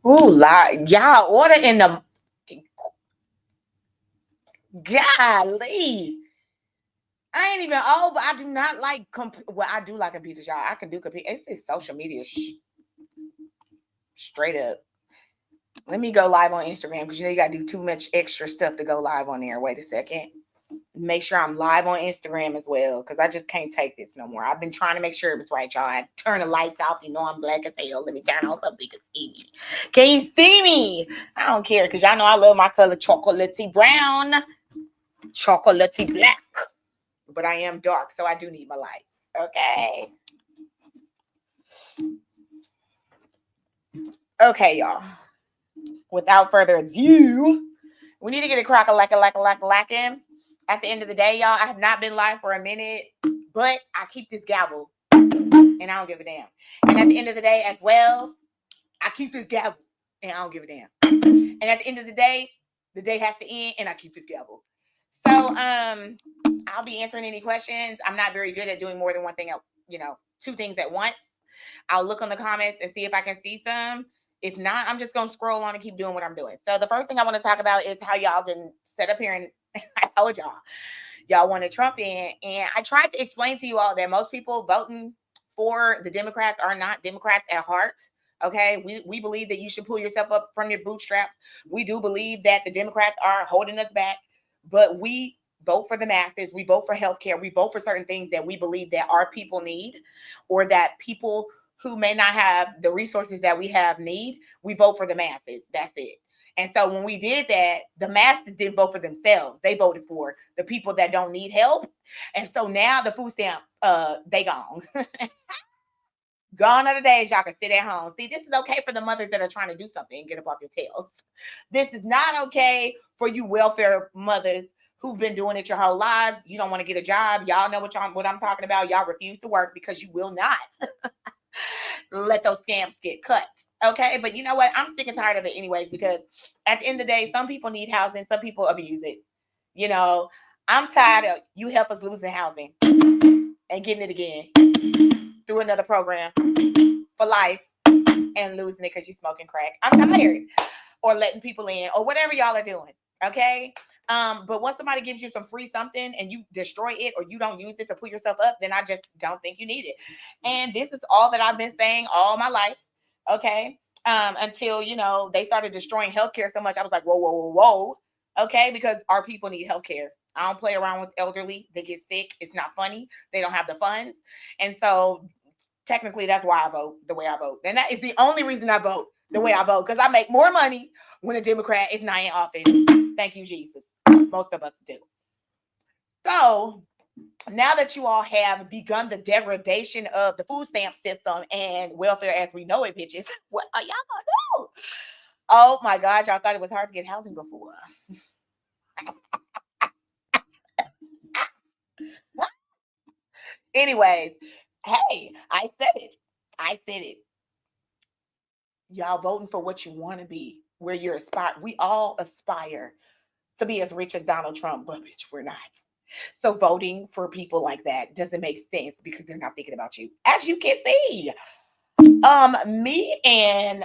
Ooh, y'all order in the golly. I ain't even old, but I do not like well, I do like computers, y'all. I can do computer. It's this social media straight up. Let me go live on Instagram because you know you gotta do too much extra stuff to go live on there. Wait a second. Make sure I'm live on Instagram as well because I just can't take this no more. I've been trying to make sure it was right, y'all. I turn the lights off. You know I'm black as hell. Let me turn on something you can see me. Can you see me? I don't care because y'all know I love my color chocolatey brown, chocolatey black. But I am dark, so I do need my lights. Okay. Okay, y'all. Without further ado, we need to get a crack a lacking. At the end of the day, y'all, I have not been live for a minute, but I keep this gavel and I don't give a damn. And at the end of the day, as well, I keep this gavel and I don't give a damn. And at the end of the day has to end and I keep this gavel. So, I'll be answering any questions. I'm not very good at doing more than one thing, two things at once. I'll look on the comments and see if I can see some. If not, I'm just going to scroll on and keep doing what I'm doing. So the first thing I want to talk about is how y'all didn't sit up here and I told y'all wanted Trump in. And I tried to explain to you all that most people voting for the Democrats are not Democrats at heart. Okay, we believe that you should pull yourself up from your bootstraps. We do believe that the Democrats are holding us back, but we vote for the masses. We vote for healthcare. We vote for certain things that we believe that our people need, or that people who may not have the resources that we have need. We vote for the masses. That's it. And so when we did that, the masses didn't vote for themselves. They voted for the people that don't need help. And so now the food stamp, they gone. Gone are the days y'all can sit at home. See, this is okay for the mothers that are trying to do something and get up off your tails. This is not okay for you welfare mothers who've been doing it your whole lives. You don't want to get a job. Y'all know what I'm talking about. Y'all refuse to work because you will not let those scams get cut. Okay, but you know what? I'm sick and tired of it anyways because at the end of the day, some people need housing, some people abuse it. You know, I'm tired of you help us losing housing and getting it again through another program for life and losing it because you're smoking crack. I'm tired. Or letting people in or whatever y'all are doing. Okay. But once somebody gives you some free something and you destroy it or you don't use it to pull yourself up, then I just don't think you need it. And this is all that I've been saying all my life. Okay. Until, they started destroying healthcare so much. I was like, whoa, whoa, whoa, whoa. Okay. Because our people need healthcare. I don't play around with elderly. They get sick. It's not funny. They don't have the funds. And so technically that's why I vote the way I vote. And that is the only reason I vote the way I vote, because I make more money when a Democrat is not in office. Thank you, Jesus. Most of us do. So now that you all have begun the degradation of the food stamp system and welfare as we know it, bitches, what are y'all gonna do? Oh my gosh, y'all thought it was hard to get housing before. Anyways, hey, I said it. I said it. Y'all voting for what you want to be, where you're aspire. We all aspire to be as rich as Donald Trump, but bitch, we're not. So voting for people like that doesn't make sense because they're not thinking about you. As you can see, me and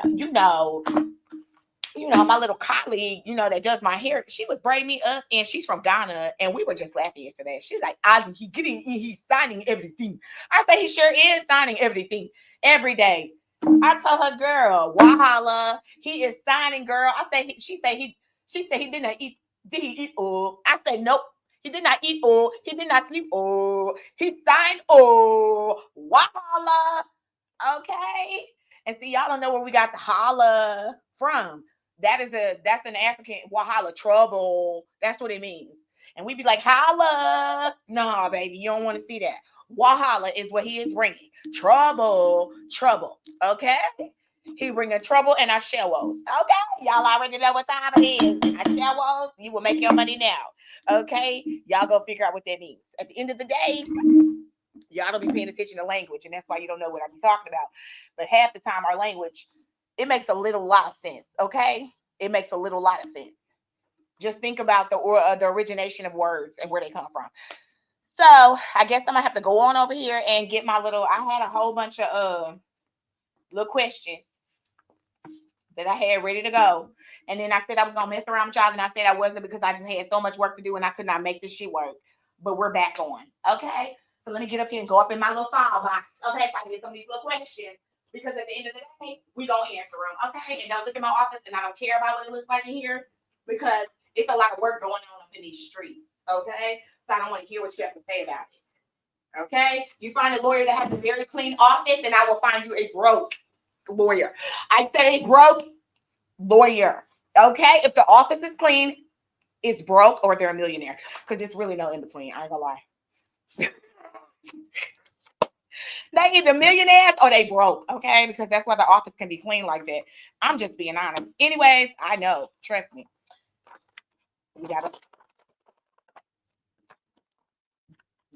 my little colleague, that does my hair, she was braiding me up, and she's from Ghana, and we were just laughing yesterday. She's like, he getting, he's signing everything. I say he sure is signing everything every day. I told her, girl, Wahala, he is signing, girl. I say, she said he did not eat. Did he eat? Oh, I said nope. He did not eat. Oh, he did not sleep. Oh, he signed. Oh, Wahala. Okay. And see, y'all don't know where we got the holla from. That's an African Wahala, trouble. That's what it means. And we be like, holla. No, baby, you don't want to see that. Wahala is what he is bringing. Trouble. Okay? He bringing trouble and our shells. Okay? Y'all already know what time it is. Our shells, you will make your money now. Okay? Y'all go figure out what that means. At the end of the day, y'all don't be paying attention to language, and that's why you don't know what I be talking about. But half the time, our language, it makes a lot of sense. Okay? It makes a lot of sense. Just think about the origination of words and where they come from. So I guess I'm gonna have to go on over here and get my little. I had a whole bunch of little questions that I had ready to go. And then I said I was going to mess around with y'all. And I said I wasn't because I just had so much work to do and I could not make this shit work. But we're back on. Okay? So let me get up here and go up in my little file box. Okay? So I can get some of these little questions. Because at the end of the day, we going to answer them. Okay? And don't look at my office and I don't care about what it looks like in here. Because it's a lot of work going on up in these streets. Okay? So I don't want to hear what you have to say about it. Okay? You find a lawyer that has a very clean office and I will find you a broke lawyer. I said a broke lawyer. Okay? If the office is clean, it's broke or they're a millionaire. Because there's really no in between. I ain't gonna lie. They either millionaires or they broke, okay? Because that's why the office can be clean like that. I'm just being honest. Anyways, I know. Trust me. We gotta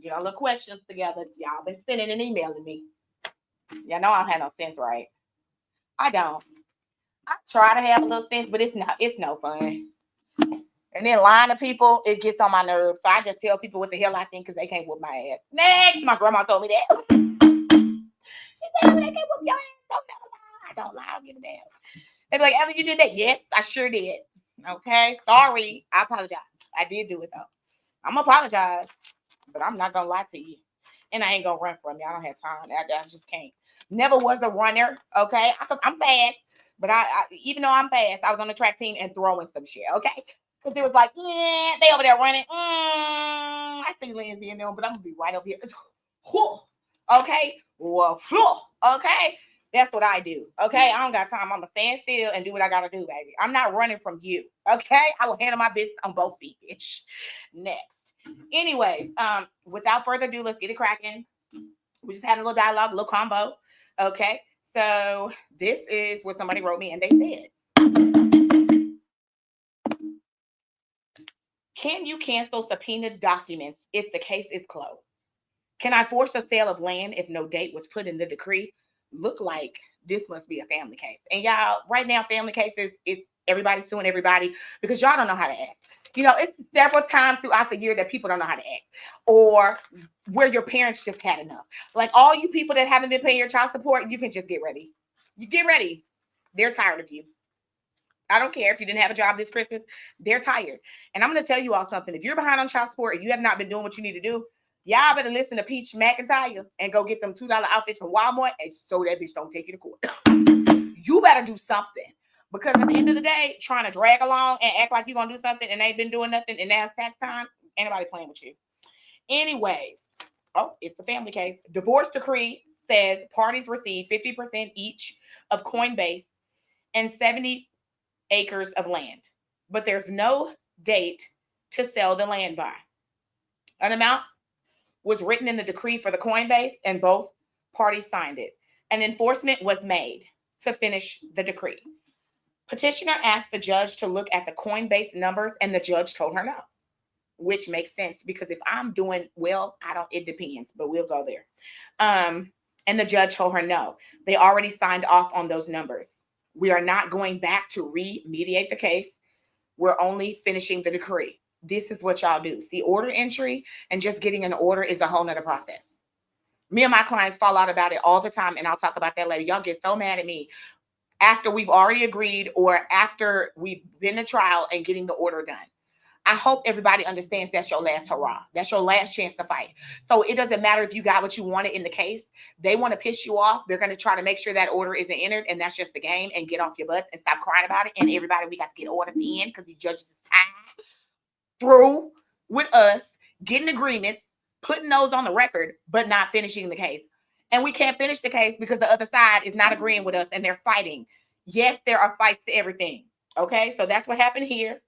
get our little questions together. Y'all been sending and emailing me. Y'all know I don't have no sense, right? I don't. I try to have a little sense, but it's no fun. And then lying to people, it gets on my nerves. So I just tell people what the hell I think because they can't whoop my ass. Next, my grandma told me that. She said, they can't whoop your ass. Don't never lie. I don't lie. I don't give a damn. They be like, Ellie, you did that? Yes, I sure did. Okay, sorry. I apologize. I did do it though. I'm apologize, but I'm not gonna lie to you. And I ain't gonna run from you. I don't have time. I just can't. Never was a runner. Okay, I'm fast, but I even though I'm fast, I was on the track team and throwing some shit. Okay. Because it was like, yeah, they over there running. I see Lindsay in them, but I'm going to be right over here. Okay? Well, okay? That's what I do. Okay? I don't got time. I'm going to stand still and do what I got to do, baby. I'm not running from you. Okay? I will handle my business on both feet, bitch. Next. Anyways, without further ado, let's get it cracking. We just had a little dialogue, a little combo. Okay? So this is what somebody wrote me and they said, can you cancel subpoenaed documents if the case is closed? Can I force a sale of land if no date was put in the decree? Look like this must be a family case. And y'all, right now, family cases, it's everybody's suing everybody because y'all don't know how to act. You know, it's several times throughout the year that people don't know how to act or where your parents just had enough. Like all you people that haven't been paying your child support, you can just get ready. You get ready. They're tired of you. I don't care if you didn't have a job this Christmas. They're tired. And I'm going to tell you all something. If you're behind on child support and you have not been doing what you need to do, y'all better listen to Peach McIntyre and go get them $2 outfits from Walmart and so that bitch don't take you to court. You better do something. Because at the end of the day, trying to drag along and act like you're going to do something and they've been doing nothing and now it's tax time, ain't nobody playing with you. Anyway, it's a family case. Divorce decree says parties receive 50% each of Coinbase and 70 acres of land, but there's no date to sell the land by. An amount was written in the decree for the Coinbase and both parties signed it. An enforcement was made to finish the decree. Petitioner asked the judge to look at the Coinbase numbers and the judge told her no, which makes sense because if I'm doing well, it depends, but we'll go there. And the judge told her no. They already signed off on those numbers. We are not going back to remediate the case. We're only finishing the decree. This is what y'all do. See, order entry and just getting an order is a whole nother process. Me and my clients fall out about it all the time, and I'll talk about that later. Y'all get so mad at me after we've already agreed or after we've been to trial and getting the order done. I hope everybody understands that's your last hurrah. That's your last chance to fight. So it doesn't matter if you got what you wanted in the case. They want to piss you off. They're going to try to make sure that order isn't entered, and that's just the game, and get off your butts and stop crying about it. And everybody, we got to get orders in because the judges is time through with us getting agreements, putting those on the record, but not finishing the case. And we can't finish the case because the other side is not agreeing with us and they're fighting. Yes, there are fights to everything. Okay, so that's what happened here.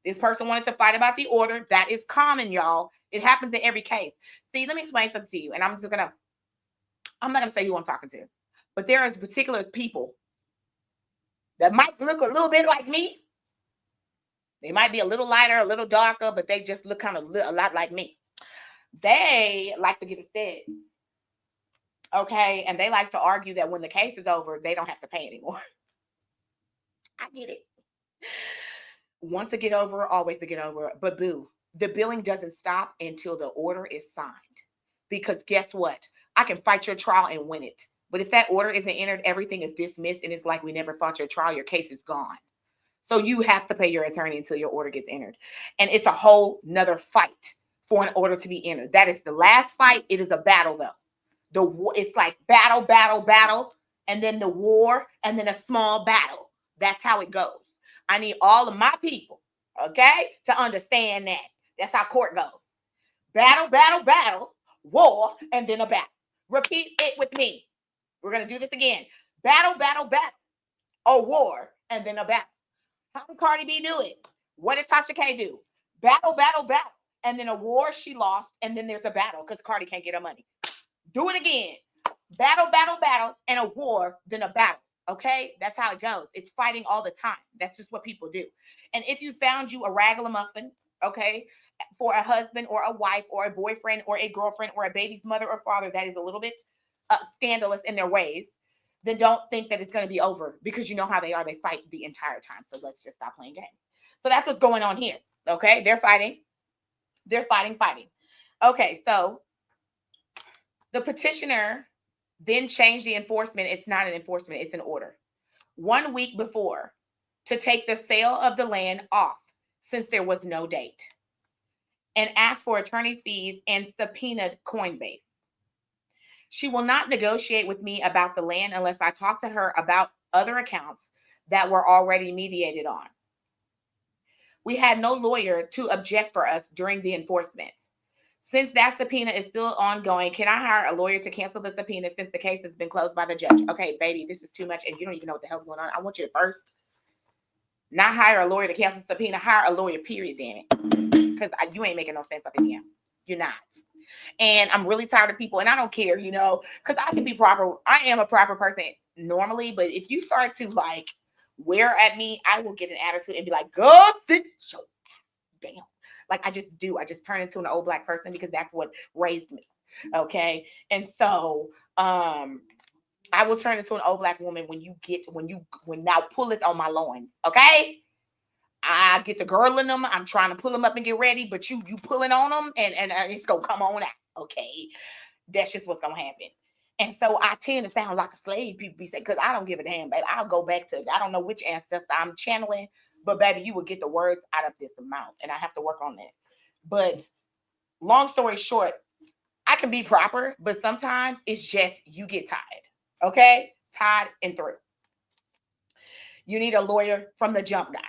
This person wanted to fight about the order. That is common, y'all. It happens in every case. See, let me explain something to you. And I'm not going to say who I'm talking to. But there are particular people that might look a little bit like me. They might be a little lighter, a little darker, but they just look kind of a lot like me. They like to get upset. Okay, and they like to argue that when the case is over, they don't have to pay anymore. I get it. Want to get over, always to get over. But boo, the billing doesn't stop until the order is signed. Because guess what? I can fight your trial and win it. But if that order isn't entered, everything is dismissed and it's like we never fought your trial. Your case is gone. So you have to pay your attorney until your order gets entered. And it's a whole nother fight for an order to be entered. That is the last fight. It is a battle though. It's like battle, battle, battle, and then the war, and then a small battle. That's how it goes. I need all of my people, okay, to understand that. That's how court goes. Battle, battle, battle, war, and then a battle. Repeat it with me. We're going to do this again. Battle, battle, battle, a war, and then a battle. How did Cardi B do it? What did Tasha K do? Battle, battle, battle, and then a war she lost, and then there's a battle because Cardi can't get her money. Do it again. Battle, battle, battle, and a war, then a battle. Okay? That's how it goes. It's fighting all the time. That's just what people do. And if you found you a ragamuffin, okay, for a husband or a wife or a boyfriend or a girlfriend or a baby's mother or father that is a little bit scandalous in their ways, then don't think that it's going to be over because you know how they are. They fight the entire time. So let's just stop playing games. So that's what's going on here. Okay? They're fighting. They're fighting. Okay, so the petitioner then changed the enforcement. It's not an enforcement, it's an order. 1 week before to take the sale of the land off since there was no date, and asked for attorney's fees and subpoenaed Coinbase. She will not negotiate with me about the land unless I talk to her about other accounts that were already mediated on. We had no lawyer to object for us during the enforcement. Since that subpoena is still ongoing, can I hire a lawyer to cancel the subpoena since the case has been closed by the judge? Okay, baby, this is too much and you don't even know what the hell's going on. I want you to first not hire a lawyer to cancel the subpoena, hire a lawyer, period, damn it. Because you ain't making no sense up in here. You're not. And I'm really tired of people, and I don't care, because I can be proper. I am a proper person normally, but if you start to like wear at me, I will get an attitude and be like, go sit your ass down. Like I just do. I just turn into an old Black person because that's what raised me. Okay. And so I will turn into an old Black woman when now pull it on my loins. Okay. I get the girl in them. I'm trying to pull them up and get ready, but you pulling on them and it's going to come on out. Okay. That's just what's going to happen. And so I tend to sound like a slave, people be saying, because I don't give a damn, baby. I'll go back to, I don't know which ancestor I'm channeling, but baby, you will get the words out of this mouth, and I have to work on that. But long story short, I can be proper, but sometimes it's just you get tired. Okay? Tired and through. You need a lawyer from the jump, guys.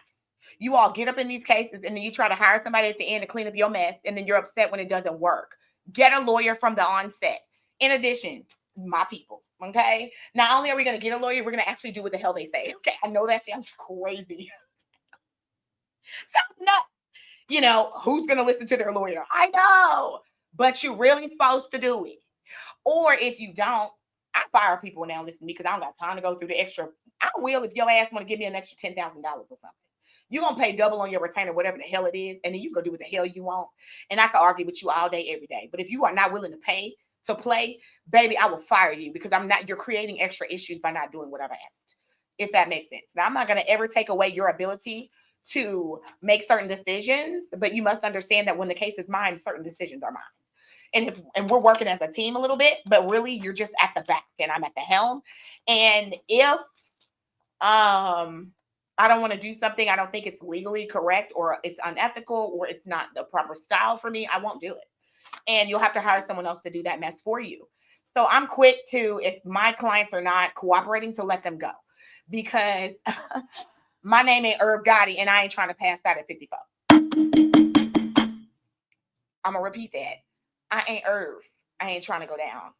You all get up in these cases, and then you try to hire somebody at the end to clean up your mess, and then you're upset when it doesn't work. Get a lawyer from the onset. In addition, my people, okay? Not only are we going to get a lawyer, we're going to actually do what the hell they say. Okay, I know that sounds crazy. Sounds nuts. Who's going to listen to their lawyer? I know, but you're really supposed to do it. Or if you don't, I fire people now listen to me because I don't got time to go through the extra. I will if your ass want to give me an extra $10,000 or something. You're going to pay double on your retainer, whatever the hell it is, and then you go do what the hell you want. And I can argue with you all day, every day. But if you are not willing to pay to play, baby, I will fire you because you're creating extra issues by not doing what I've asked, if that makes sense. Now, I'm not going to ever take away your ability to make certain decisions, but you must understand that when the case is mine, certain decisions are mine. And we're working as a team a little bit, but really you're just at the back and I'm at the helm. And if I don't want to do something, I don't think it's legally correct or it's unethical or it's not the proper style for me, I won't do it. And you'll have to hire someone else to do that mess for you. So I'm quick to, if my clients are not cooperating, to let them go because my name ain't Herb Gotti and I ain't trying to pass out at 54. I'm going to repeat that. I ain't Herb. I ain't trying to go down.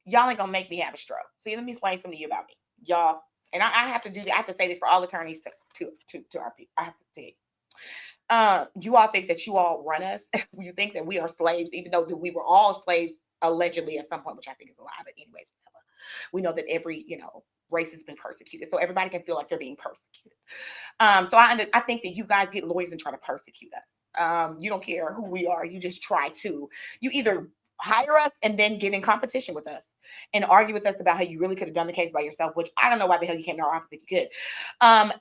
Y'all ain't going to make me have a stroke. See, let me explain something to you about me. Y'all, and I have to do that. I have to say this for all attorneys to our people. I have to say you all think that you all run us. You think that we are slaves, even though we were all slaves allegedly at some point, which I think is a lie. But anyways, we know that every race has been persecuted, so everybody can feel like they're being persecuted. So I think that you guys get lawyers and try to persecute us. You don't care who we are. You just try to. You either hire us and then get in competition with us and argue with us about how you really could have done the case by yourself, which I don't know why the hell you came to our office if you could.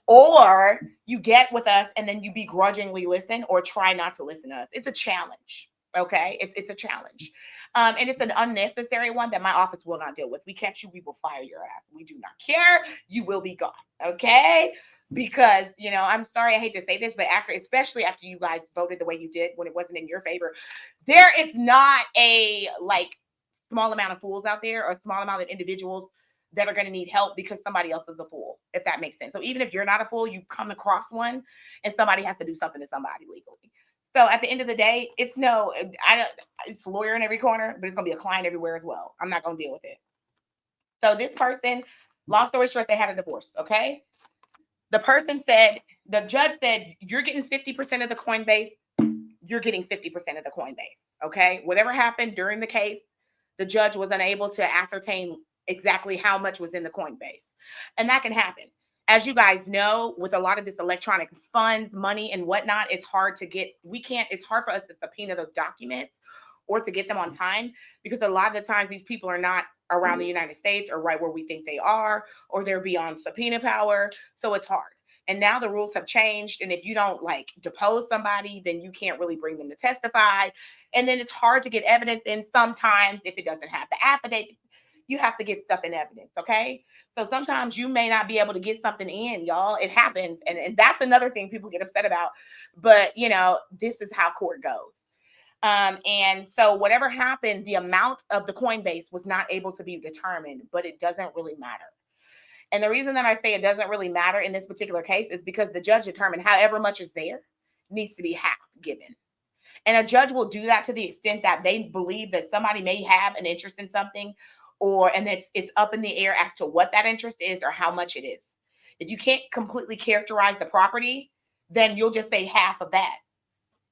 Or you get with us and then you begrudgingly listen or try not to listen to us. It's a challenge. Okay, it's a challenge, and it's an unnecessary one that my office will not deal with. We catch you, we will fire your ass. We do not care. You will be gone. Okay, because I'm sorry, I hate to say this, but after, especially after you guys voted the way you did when it wasn't in your favor, there is not a like small amount of fools out there or a small amount of individuals that are going to need help because somebody else is a fool, if that makes sense. So even if you're not a fool, you come across one and somebody has to do something to somebody legally. So at the end of the day, it's no, I don't, it's a lawyer in every corner, but it's gonna be a client everywhere as well. I'm not gonna deal with it. So this person, long story short, they had a divorce. Okay, the person said, the judge said, you're getting 50% of the Coinbase. You're getting 50% of the Coinbase. Okay, whatever happened during the case, the judge was unable to ascertain exactly how much was in the Coinbase, and that can happen. As you guys know, with a lot of this electronic funds, money, and whatnot, it's hard to get, it's hard for us to subpoena those documents or to get them on time because a lot of the times these people are not around the United States or right where we think they are, or they're beyond subpoena power. So it's hard. And now the rules have changed. And if you don't like depose somebody, then you can't really bring them to testify. And then it's hard to get evidence. And sometimes if it doesn't have the affidavit, you have to get stuff in evidence. Okay. So sometimes you may not be able to get something in, y'all. It happens. And that's another thing people get upset about. But, this is how court goes. And so whatever happened, the amount of the Coinbase was not able to be determined, but it doesn't really matter. And the reason that I say it doesn't really matter in this particular case is because the judge determined however much is there needs to be half given. And a judge will do that to the extent that they believe that somebody may have an interest in something, and it's up in the air as to what that interest is or how much it is. If you can't completely characterize the property, then you'll just say half of that.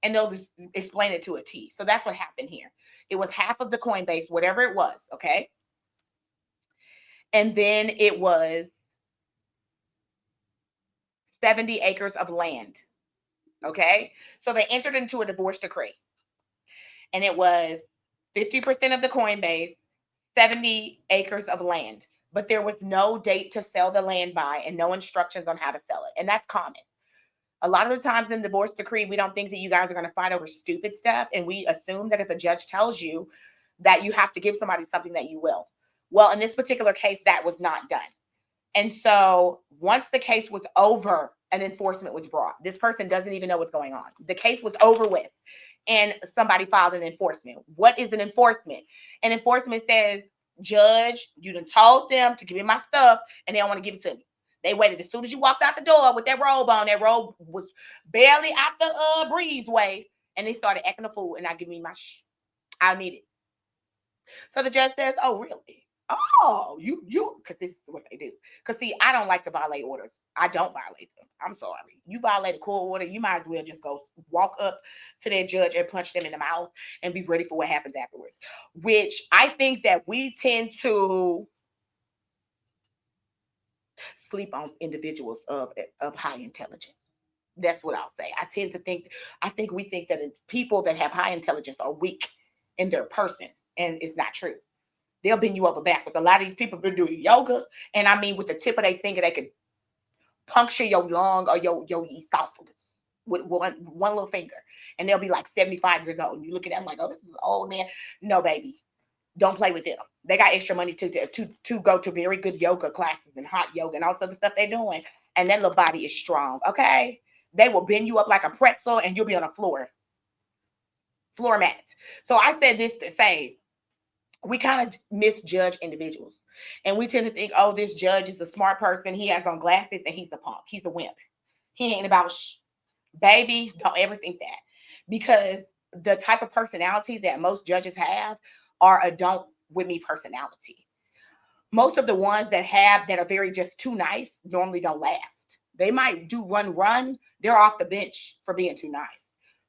And they'll just explain it to a T. So that's what happened here. It was half of the Coinbase, whatever it was, okay? And then it was 70 acres of land, okay? So they entered into a divorce decree. And it was 50% of the Coinbase, 70 acres of land. But there was no date to sell the land by and no instructions on how to sell it. And that's common. A lot of the times in divorce decree, we don't think that you guys are going to fight over stupid stuff. And we assume that if a judge tells you that you have to give somebody something, that you will. Well, in this particular case, that was not done. And so once the case was over, an enforcement was brought. This person doesn't even know what's going on. The case was over with and somebody filed an enforcement. What is an enforcement? An enforcement says, judge, you done told them to give me my stuff and they don't want to give it to me. They waited as soon as you walked out the door with that robe on. That robe was barely out the breezeway, and they started acting a fool and not giving me my I need it. So the judge says, "Oh, really? Oh, you, because this is what they do. Because see, I don't like to violate orders. I don't violate them. I'm sorry. You violate a court order, you might as well just go walk up to that judge and punch them in the mouth and be ready for what happens afterwards." Which I think that we tend to sleep on individuals of high intelligence. That's what I'll say. I think we think that people that have high intelligence are weak in their person, and it's not true. They'll bend you over backwards. A lot of these people been doing yoga, and I mean, with the tip of their finger, they could puncture your lung or your esophagus with one little finger, and they'll be like 75 years old. And you look at them like, oh, this is an old man. No, baby, don't play with them. They got extra money to go to very good yoga classes and hot yoga and all the other stuff they're doing. And that little body is strong, okay? They will bend you up like a pretzel and you'll be on a floor mat. So I said this to say, we kind of misjudge individuals. And we tend to think, oh, this judge is a smart person. He has on glasses and he's a punk. He's a wimp. He ain't about baby, don't ever think that. Because the type of personality that most judges have are a don't with me personality. Most of the ones that are very just too nice normally don't last. They might do run. They're off the bench for being too nice.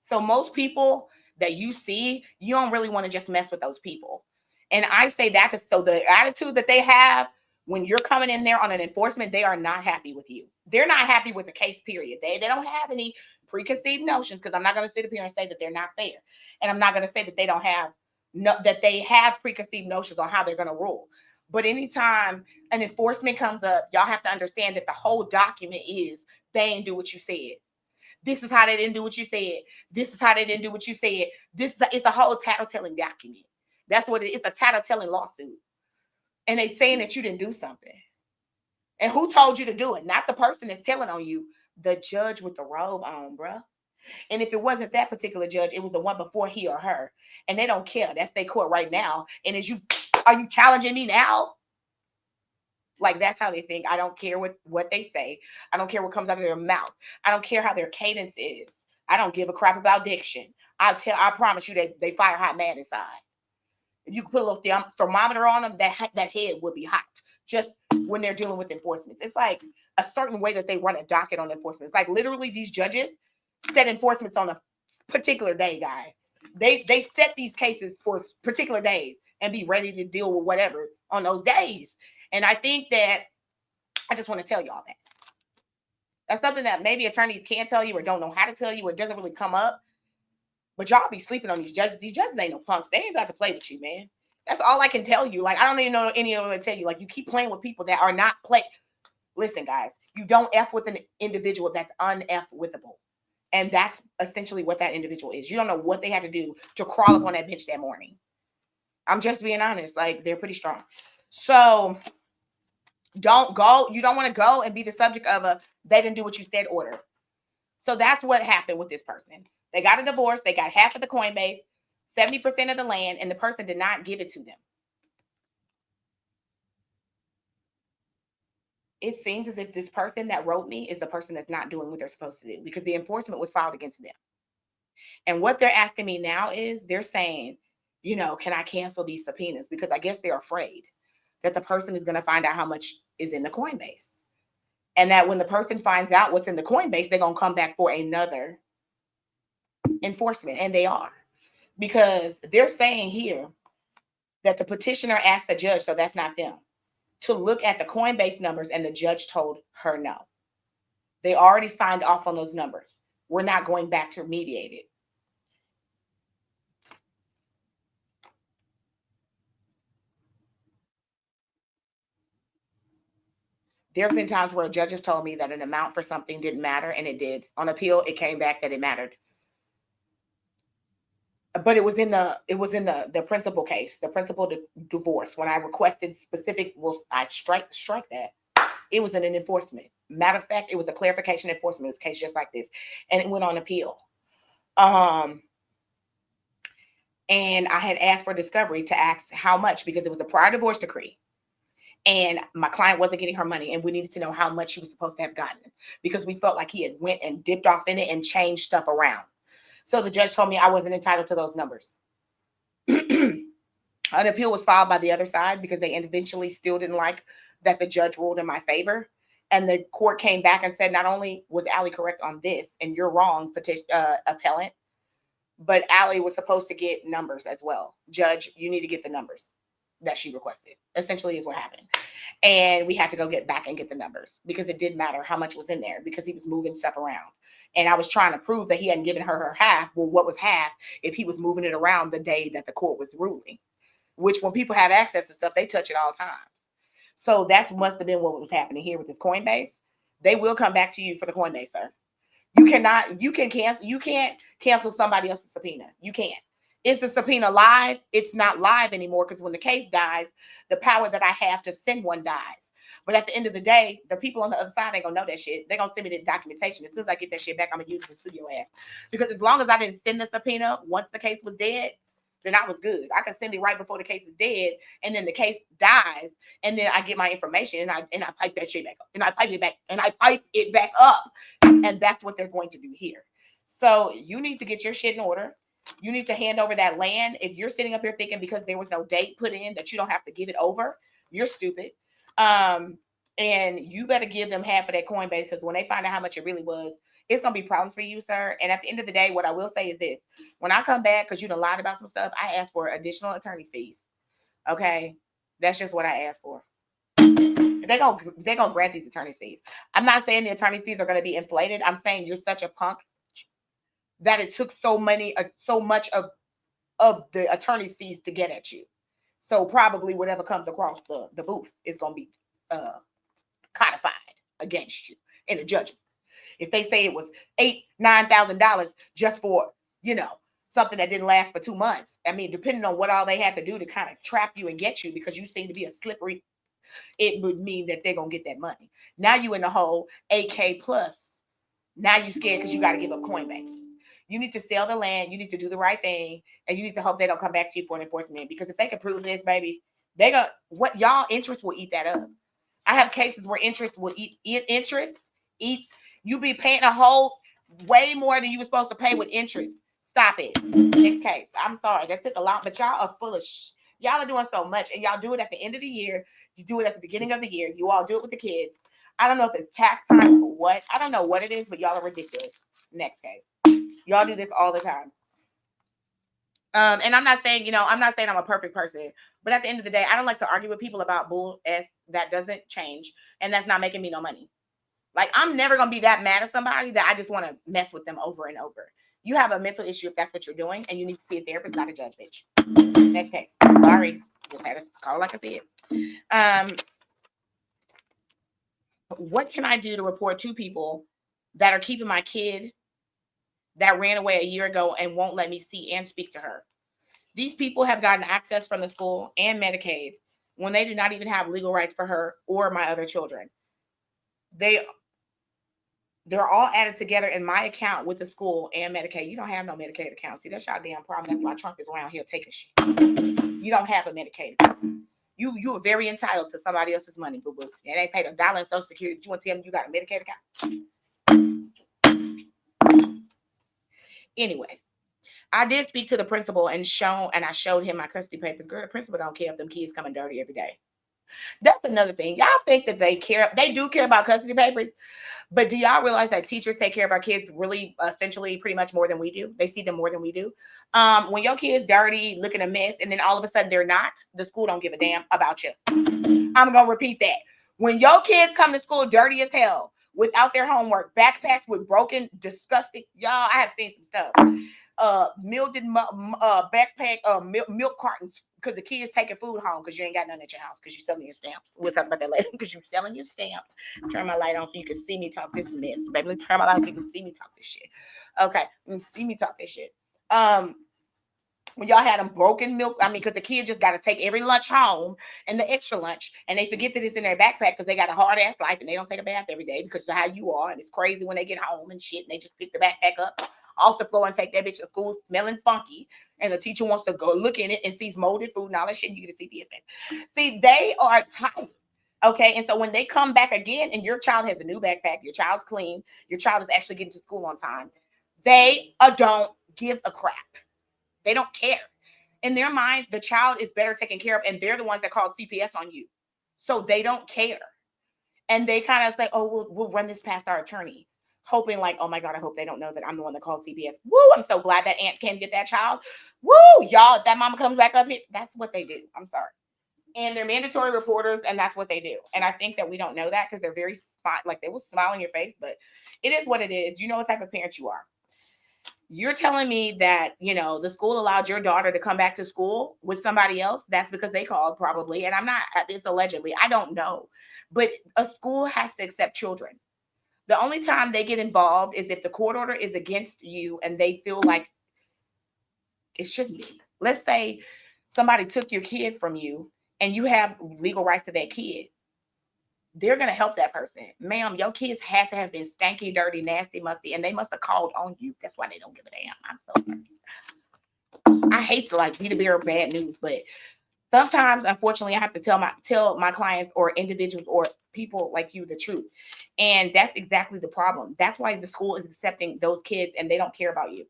So most people that you see, you don't really want to just mess with those people. And I say that so the attitude that they have when you're coming in there on an enforcement, they are not happy with you. They're not happy with the case, period. They don't have any preconceived notions, because I'm not going to sit up here and say that they're not fair. And I'm not going to say that they don't have that they have preconceived notions on how they're going to rule. But anytime an enforcement comes up, y'all have to understand that the whole document is they ain't do what you said. This is how they didn't do what you said. This is how they didn't do what you said. It's a whole tattletelling document. That's what it is. It's a tattletelling lawsuit. And they saying that you didn't do something. And who told you to do it? Not the person that's telling on you. The judge with the robe on, bruh. And if it wasn't that particular judge, it was the one before he or her. And they don't care. That's their court right now. And are you challenging me now? Like, that's how they think. I don't care what they say. I don't care what comes out of their mouth. I don't care how their cadence is. I don't give a crap about diction. I promise you they fire hot mad inside. If you can put a little thermometer on them, that head would be hot. Just when they're dealing with enforcement. It's like a certain way that they run a docket on enforcement. It's like literally these judges set enforcements on a particular day, guy. They set these cases for particular days and be ready to deal with whatever on those days. And I think that I just want to tell y'all that. That's something that maybe attorneys can't tell you or don't know how to tell you, or it doesn't really come up. But y'all be sleeping on these judges. These judges ain't no punks. They ain't about to play with you, man. That's all I can tell you. Like, I don't even know any other way to tell you. Like, you keep playing with people that are not play. Listen, guys, you don't F with an individual that's un-F-withable. And that's essentially what that individual is. You don't know what they had to do to crawl up on that bench that morning. I'm just being honest. Like, they're pretty strong. So don't go. You don't want to go and be the subject of a they didn't do what you said order. So that's what happened with this person. They got a divorce. They got half of the Coinbase, 70% of the land, and the person did not give it to them. It seems as if this person that wrote me is the person that's not doing what they're supposed to do, because the enforcement was filed against them. And what they're asking me now is they're saying, can I cancel these subpoenas? Because I guess they're afraid that the person is going to find out how much is in the Coinbase. And that when the person finds out what's in the Coinbase, they're going to come back for another enforcement. And they are. Because they're saying here that the petitioner asked the judge, so that's not them, to look at the Coinbase numbers, and the judge told her no. They already signed off on those numbers. We're not going back to mediate it. There have been times where judges told me that an amount for something didn't matter, and it did. On appeal, it came back that it mattered. But it was in the principal case, the principal divorce. When I requested specific, I strike that. It was in an enforcement. Matter of fact, it was a clarification enforcement. It was a case just like this, and it went on appeal. And I had asked for discovery to ask how much, because it was a prior divorce decree. And my client wasn't getting her money, and we needed to know how much she was supposed to have gotten, because we felt like he had went and dipped off in it and changed stuff around. So the judge told me I wasn't entitled to those numbers. An appeal was filed by the other side because they eventually still didn't like that the judge ruled in my favor. And the court came back and said, not only was Allie correct on this, and you're wrong, appellant, but Allie was supposed to get numbers as well. Judge, you need to get the numbers that she requested, essentially is what happened. And we had to go back and get the numbers, because it didn't matter how much was in there, because he was moving stuff around. And I was trying to prove that he hadn't given her half. Well, what was half if he was moving it around the day that the court was ruling? Which, when people have access to stuff, they touch it all the time. So that must have been what was happening here with this Coinbase. They will come back to you for the Coinbase, sir. You can't cancel somebody else's subpoena. You can't. Is the subpoena live? It's not live anymore, because when the case dies, the power that I have to send one dies. But at the end of the day, the people on the other side ain't gonna know that shit. They're gonna send me the documentation. As soon as I get that shit back, I'm gonna use it to sue your ass. Because as long as I didn't send the subpoena once the case was dead, then I was good. I can send it right before the case is dead, and then the case dies, and then I get my information, and I pipe that shit back up, and I pipe it back up, and that's what they're going to do here. So you need to get your shit in order. You need to hand over that land. If you're sitting up here thinking because there was no date put in that you don't have to give it over, you're stupid. And you better give them half of that Coinbase, because when they find out how much it really was, it's going to be problems for you, sir. And at the end of the day, what I will say is this: when I come back, because you done lied about some stuff, I ask for additional attorney fees. Okay? That's just what I asked for. They're gonna grant these attorney fees. I'm not saying the attorney fees are going to be inflated. I'm saying you're such a punk that it took so much of the attorney fees to get at you. So probably whatever comes across the booth is going to be codified against you in a judgment. If they say it was $8,000-$9,000 just for, something that didn't last for 2 months. I mean, depending on what all they had to do to kind of trap you and get you because you seem to be a slippery, it would mean that they're going to get that money. Now you in the whole AK plus. Now you scared because you got to give up Coinbase. You need to sell the land. You need to do the right thing. And you need to hope they don't come back to you for an enforcement. Because if they can prove this, baby, what y'all interest will eat that up. I have cases where interest will eats. You be paying a whole way more than you were supposed to pay with interest. Stop it. Next case. I'm sorry. That took a lot, but y'all are full of y'all are doing so much. And y'all do it at the end of the year. You do it at the beginning of the year. You all do it with the kids. I don't know if it's tax time or what. I don't know what it is, but y'all are ridiculous. Next case. Y'all do this all the time. And I'm not saying I'm a perfect person, but at the end of the day, I don't like to argue with people about bull s that doesn't change and that's not making me no money. Like, I'm never going to be that mad at somebody that I just want to mess with them over and over. You have a mental issue if that's what you're doing, and you need to see a therapist, not a judge, bitch. Next case. Sorry. Just had to call like I said. What can I do to report 2 people that are keeping my kid that ran away a year ago and won't let me see and speak to her? These people have gotten access from the school and Medicaid when they do not even have legal rights for her or my other children. They're all added together in my account with the school and Medicaid. You don't have no Medicaid account. See, that's y'all damn problem. That's why Trump is around here taking shit. You don't have a Medicaid account. You are very entitled to somebody else's money, boo-boo. And they paid $1 in Social Security. You want to tell me you got a Medicaid account? Anyway, I did speak to the principal and I showed him my custody papers. Girl, the principal don't care if them kids coming dirty every day. That's another thing. Y'all think that they do care about custody papers, but do y'all realize that teachers take care of our kids really essentially pretty much more than we do? They see them more than we do. When your kid's dirty, looking a mess, and then all of a sudden they're not, the school don't give a damn about you. I'm going to repeat that. When your kids come to school dirty as hell, without their homework, backpacks with broken, disgusting, y'all, I have seen some stuff. Mildred backpack, milk cartons because the kids taking food home because you ain't got none at your house because you're selling your stamps. We'll talk about that later because you're selling your stamps. Turn my light on so you can see me talk this mess. Baby, let me turn my light on so you can see me talk this shit. Okay, you can see me talk this shit. When y'all had them broken milk, because the kids just got to take every lunch home and the extra lunch, and they forget that it's in their backpack because they got a hard ass life and they don't take a bath every day because of how you are, and it's crazy when they get home and shit, and they just pick the backpack up off the floor and take that bitch to school smelling funky, and the teacher wants to go look in it and sees molded food and all that shit, and you get a CPS thing. See, they are tight. Okay, and so when they come back again and your child has a new backpack, your child's clean, your child is actually getting to school on time, they don't give a crap. They don't care. In their mind, the child is better taken care of, and they're the ones that called CPS on you. So they don't care. And they kind of say, oh, we'll run this past our attorney, hoping like, oh my God, I hope they don't know that I'm the one that called CPS. Woo, I'm so glad that aunt came get that child. Woo, y'all, if that mama comes back up here, that's what they do. I'm sorry. And they're mandatory reporters, and that's what they do. And I think that we don't know that because they're very, like, they will smile in your face, but it is what it is. You know what type of parent you are. You're telling me that, the school allowed your daughter to come back to school with somebody else. That's because they called probably. And it's allegedly, I don't know. But a school has to accept children. The only time they get involved is if the court order is against you and they feel like it shouldn't be. Let's say somebody took your kid from you and you have legal rights to that kid. They're going to help that person. Ma'am, your kids had to have been stanky, dirty, nasty, musty, and they must have called on you. That's why they don't give a damn. I'm so sorry. I hate to be the bearer of bad news, but sometimes, unfortunately, I have to tell my clients or individuals or people like you the truth. And that's exactly the problem. That's why the school is accepting those kids and they don't care about you.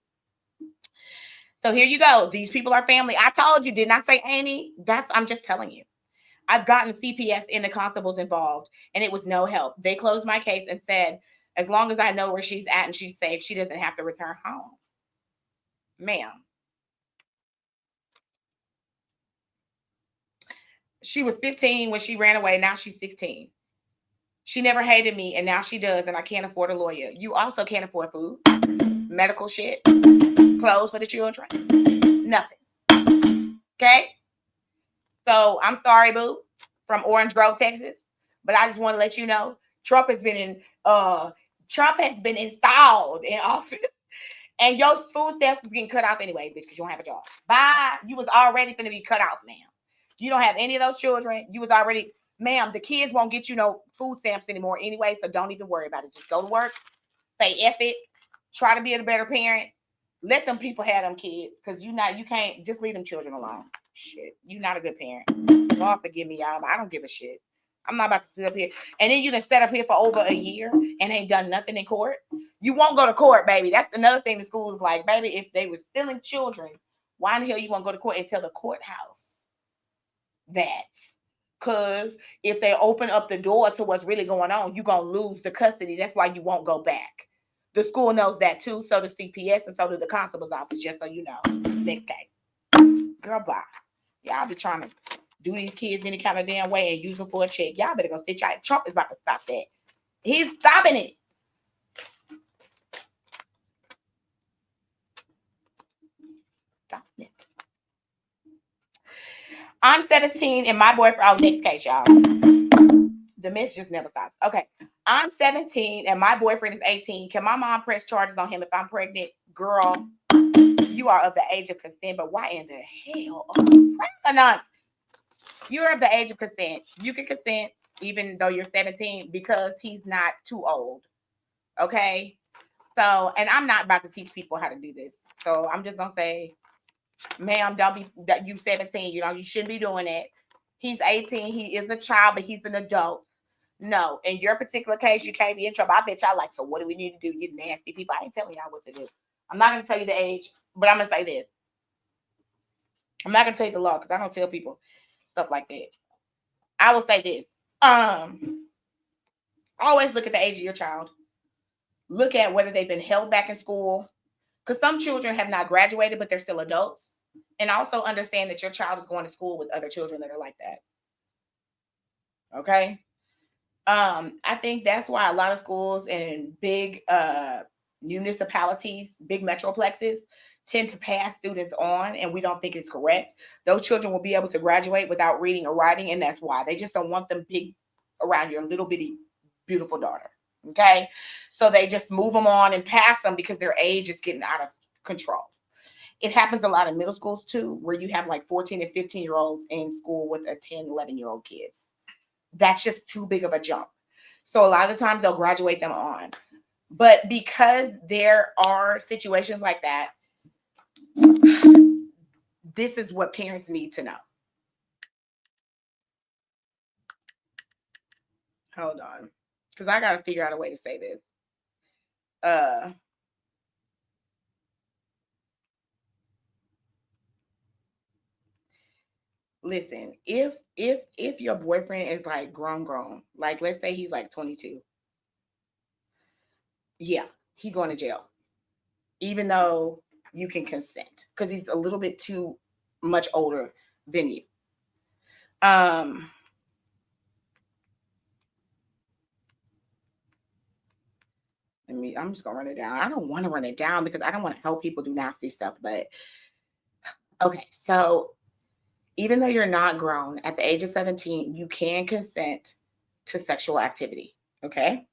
So here you go. These people are family. I told you, didn't I say Amy? I'm just telling you. I've gotten CPS and the constables involved, and it was no help. They closed my case and said, as long as I know where she's at and she's safe, she doesn't have to return home. Ma'am. She was 15 when she ran away. Now she's 16. She never hated me, and now she does, and I can't afford a lawyer. You also can't afford food, medical shit, clothes for the children, nothing. Okay? So I'm sorry, boo, from Orange Grove, Texas. But I just want to let you know, Trump has been Trump has been installed in office. And your food stamps was getting cut off anyway, bitch, because you don't have a job. Bye. You was already finna be cut off, ma'am. You don't have any of those children. You was already, ma'am, the kids won't get you no food stamps anymore anyway, so don't even worry about it. Just go to work, say F it, try to be a better parent. Let them people have them kids, because you can't just leave them children alone. Shit, you're not a good parent. God forgive me, y'all, but I don't give a shit. I'm not about to sit up here. And then you done set up here for over a year and ain't done nothing in court. You won't go to court, baby. That's another thing the school is like, baby, if they were stealing children, why in the hell you won't go to court and tell the courthouse that? Because if they open up the door to what's really going on, you're going to lose the custody. That's why you won't go back. The school knows that too. So does CPS and so does the constable's office, just so you know. Next case. Girl, bye. Y'all be trying to do these kids any kind of damn way and use them for a check. Y'all better go sit y'all. Trump is about to stop that. He's stopping it. Stopping it. I'm 17 and my boyfriend. Oh, next case, y'all. The mess just never stops. Okay. I'm 17 and my boyfriend is 18. Can my mom press charges on him if I'm pregnant? Girl, you are of the age of consent, but why in the hell are you pregnant? You're of the age of consent. You can consent even though you're 17 because he's not too old. Okay? So, and I'm not about to teach people how to do this. So I'm just going to say, ma'am, don't be, you 17, you shouldn't be doing it. He's 18. He is a child, but he's an adult. No, in your particular case, you can't be in trouble. I bet y'all like, so what do we need to do? You nasty people. I ain't telling y'all what to do. I'm not going to tell you the age, but I'm going to say this. I'm not going to tell you the law because I don't tell people stuff like that. I will say this. Always look at the age of your child. Look at whether they've been held back in school. Because some children have not graduated, but they're still adults. And also understand that your child is going to school with other children that are like that. Okay? I think that's why a lot of schools in big municipalities, big metroplexes, tend to pass students on, and we don't think it's correct. Those children will be able to graduate without reading or writing, and that's why. They just don't want them big around your little bitty, beautiful daughter. Okay? So they just move them on and pass them because their age is getting out of control. It happens a lot in middle schools too, where you have like 14 and 15-year-olds in school with a 10, 11-year-old kids. That's just too big of a jump. So a lot of the times they'll graduate them on. But because there are situations like that, this is what parents need to know. Hold on. Because I got to figure out a way to say this. Listen, if your boyfriend is like grown, like let's say he's like 22, yeah, he's going to jail. Even though you can consent because he's a little bit too much older than you. I'm just gonna run it down. I don't want to run it down because I don't want to help people do nasty stuff. But okay, so even though you're not grown, at the age of 17, you can consent to sexual activity. Okay.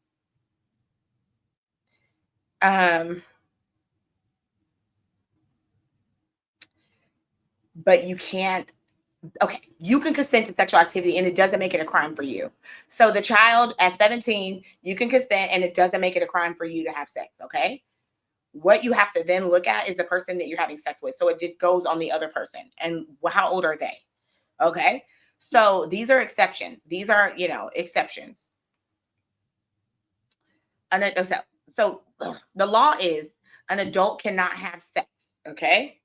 But you can't. Okay, you can consent to sexual activity and it doesn't make it a crime for you. So the child at 17, you can consent and it doesn't make it a crime for you to have sex. Okay. What you have to then look at is the person that you're having sex with. So it just goes on the other person. And how old are they? Okay. So these are exceptions. These are, exceptions. So the law is an adult cannot have sex. Okay.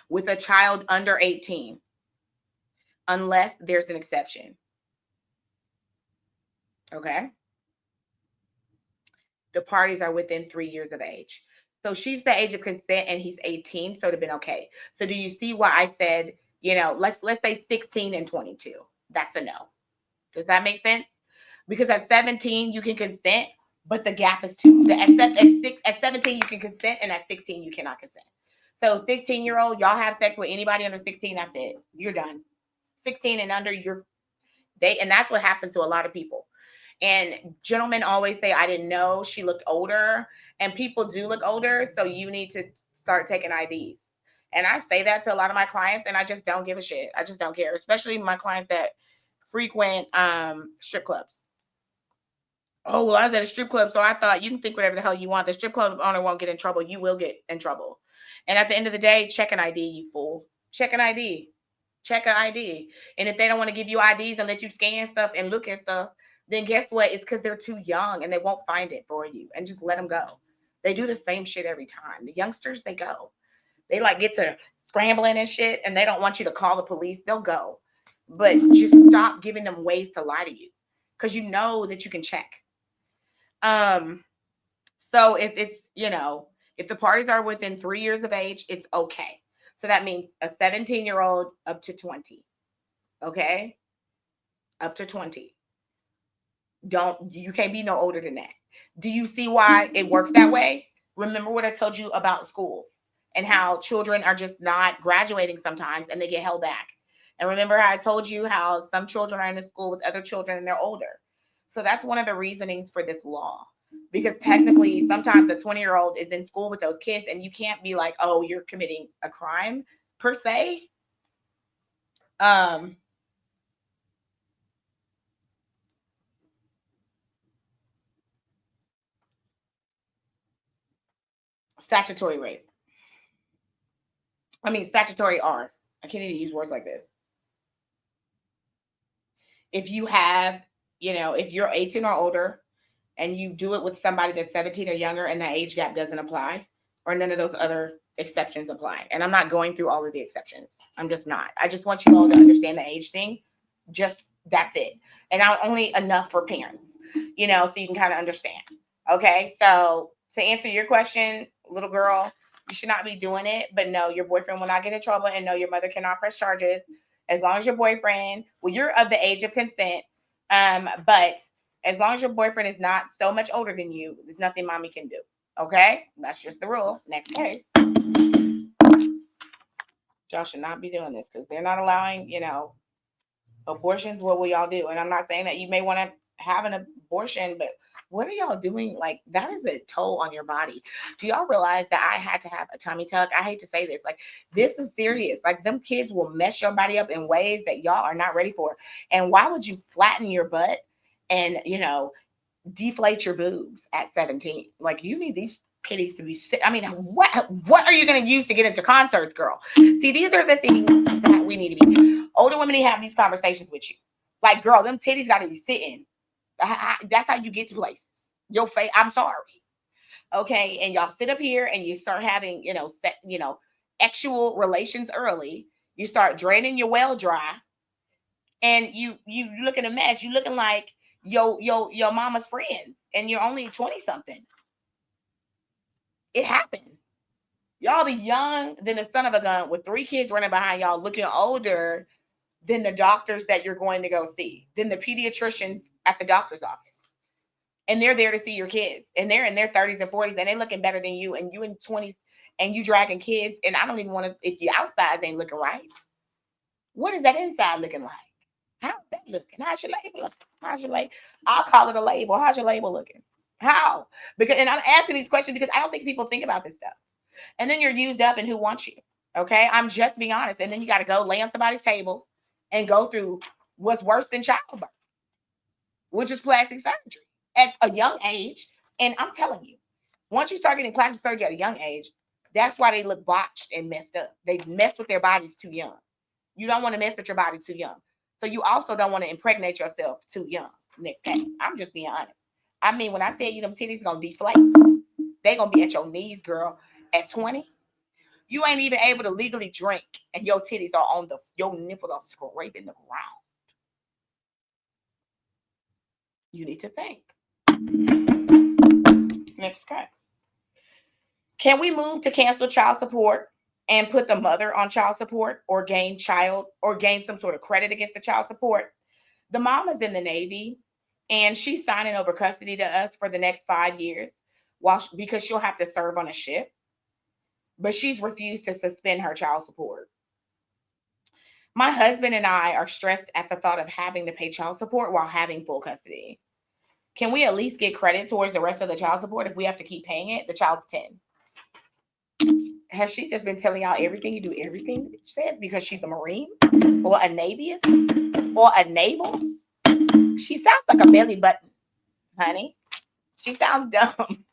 With a child under 18, unless there's an exception. Okay. The parties are within 3 years of age. So she's the age of consent and he's 18, so it'd have been okay. So do you see why I said, let's say 16 and 22? That's a no. Does that make sense? Because at 17 you can consent, but the gap is too. At 17 you can consent, and at 16 you cannot consent. So 16-year-old, y'all have sex with anybody under 16, that's it. You're done. 16 and under, and that's what happened to a lot of people. And gentlemen always say, I didn't know she looked older. And people do look older. So you need to start taking IDs. And I say that to a lot of my clients, and I just don't give a shit. I just don't care, especially my clients that frequent strip clubs. Oh, well, I was at a strip club, so I thought you can think whatever the hell you want. The strip club owner won't get in trouble. You will get in trouble. And at the end of the day, check an ID, you fool. Check an ID. Check an ID. And if they don't want to give you IDs and let you scan stuff and look at stuff, then guess what? It's because they're too young and they won't find it for you. And just let them go. They do the same shit every time. The youngsters, they go. They like get to scrambling and shit, and they don't want you to call the police. They'll go. But just stop giving them ways to lie to you, because you know that you can check. Um, so if it's, if the parties are within 3 years of age, it's okay. So that means a 17-year-old up to 20. Okay? Up to 20. You can't be no older than that. Do you see why it works that way? Remember what I told you about schools and how children are just not graduating sometimes and they get held back. And remember how I told you how some children are in the school with other children and they're older. So that's one of the reasonings for this law. Because technically, sometimes the 20-year-old is in school with those kids, and you can't be like, oh, you're committing a crime per se. Um, Statutory rape. I mean, statutory R. I can't even use words like this. If you have, if you're 18 or older and you do it with somebody that's 17 or younger and that age gap doesn't apply, or none of those other exceptions apply. And I'm not going through all of the exceptions. I'm just not. I just want you all to understand the age thing. Just that's it. And I'm only enough for parents, so you can kind of understand. Okay. So to answer your question, little girl, you should not be doing it, but no, your boyfriend will not get in trouble, and no, your mother cannot press charges as long as your boyfriend, well, you're of the age of consent. But as long as your boyfriend is not so much older than you, there's nothing mommy can do. Okay? That's just the rule. Next case. Y'all should not be doing this because they're not allowing, abortions. What will y'all do? And I'm not saying that you may want to have an abortion, but what are y'all doing? Like, that is a toll on your body. Do y'all realize that I had to have a tummy tuck? I hate to say this. Like, this is serious. Like, them kids will mess your body up in ways that y'all are not ready for. And why would you flatten your butt and, deflate your boobs at 17? Like, you need these pitties to be I mean, what are you going to use to get into concerts, girl? See, these are the things that we need to be. Older women need to have these conversations with you. Like, girl, them titties got to be sitting. That's how you get to places. Your face, I'm sorry. Okay, and y'all sit up here and you start having, actual relations early. You start draining your well dry, and you looking a mess. You looking like your mama's friend, and you're only 20 something. It happens. Y'all be young than the son of a gun with 3 kids running behind y'all, looking older than the doctors that you're going to go see, than the pediatricians at the doctor's office. And they're there to see your kids, and they're in their 30s and 40s, and they're looking better than you, and you in 20s, and you dragging kids. And I don't even want to, if your outside ain't looking right, what is that inside looking like? How's that looking? How's your label looking? How's your label? I'll call it a label. How's your label looking? How? Because, and I'm asking these questions because I don't think people think about this stuff. And then you're used up, and who wants you? Okay, I'm just being honest. And then you got to go lay on somebody's table and go through what's worse than childbirth, which is plastic surgery at a young age. And I'm telling you, once you start getting plastic surgery at a young age, that's why they look botched and messed up. They mess with their bodies too young. You don't want to mess with your body too young. So you also don't want to impregnate yourself too young. Next case. I'm just being honest. I mean, when I tell you them titties gonna deflate, they gonna be at your knees, girl. At 20, you ain't even able to legally drink, and your titties are on your nipples are scraping the ground. You need to think. Next case. Can we move to cancel child support and put the mother on child support, or gain some sort of credit against the child support? The mom is in the Navy, and she's signing over custody to us for the next 5 years, because she'll have to serve on a ship. But she's refused to suspend her child support. My husband and I are stressed at the thought of having to pay child support while having full custody. Can we at least get credit towards the rest of the child support if we have to keep paying it? The child's 10. Has she just been telling y'all everything? You do everything she says because she's a Marine or a Navyist or a naval? She sounds like a belly button, honey. She sounds dumb.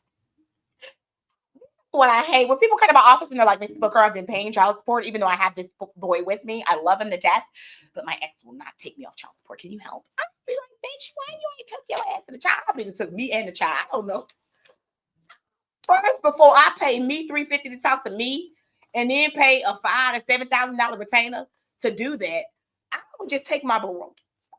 What I hate when people come to my office and they're like, Miss Booker, I've been paying child support, even though I have this boy with me. I love him to death, but my ex will not take me off child support. Can you help? I'd be like, bitch, why you ain't took your ass to the child? I mean, it took me and the child. I don't know. First, before I pay me $350 to talk to me, and then pay a $5,000 to $7,000 retainer to do that, I would just take my boy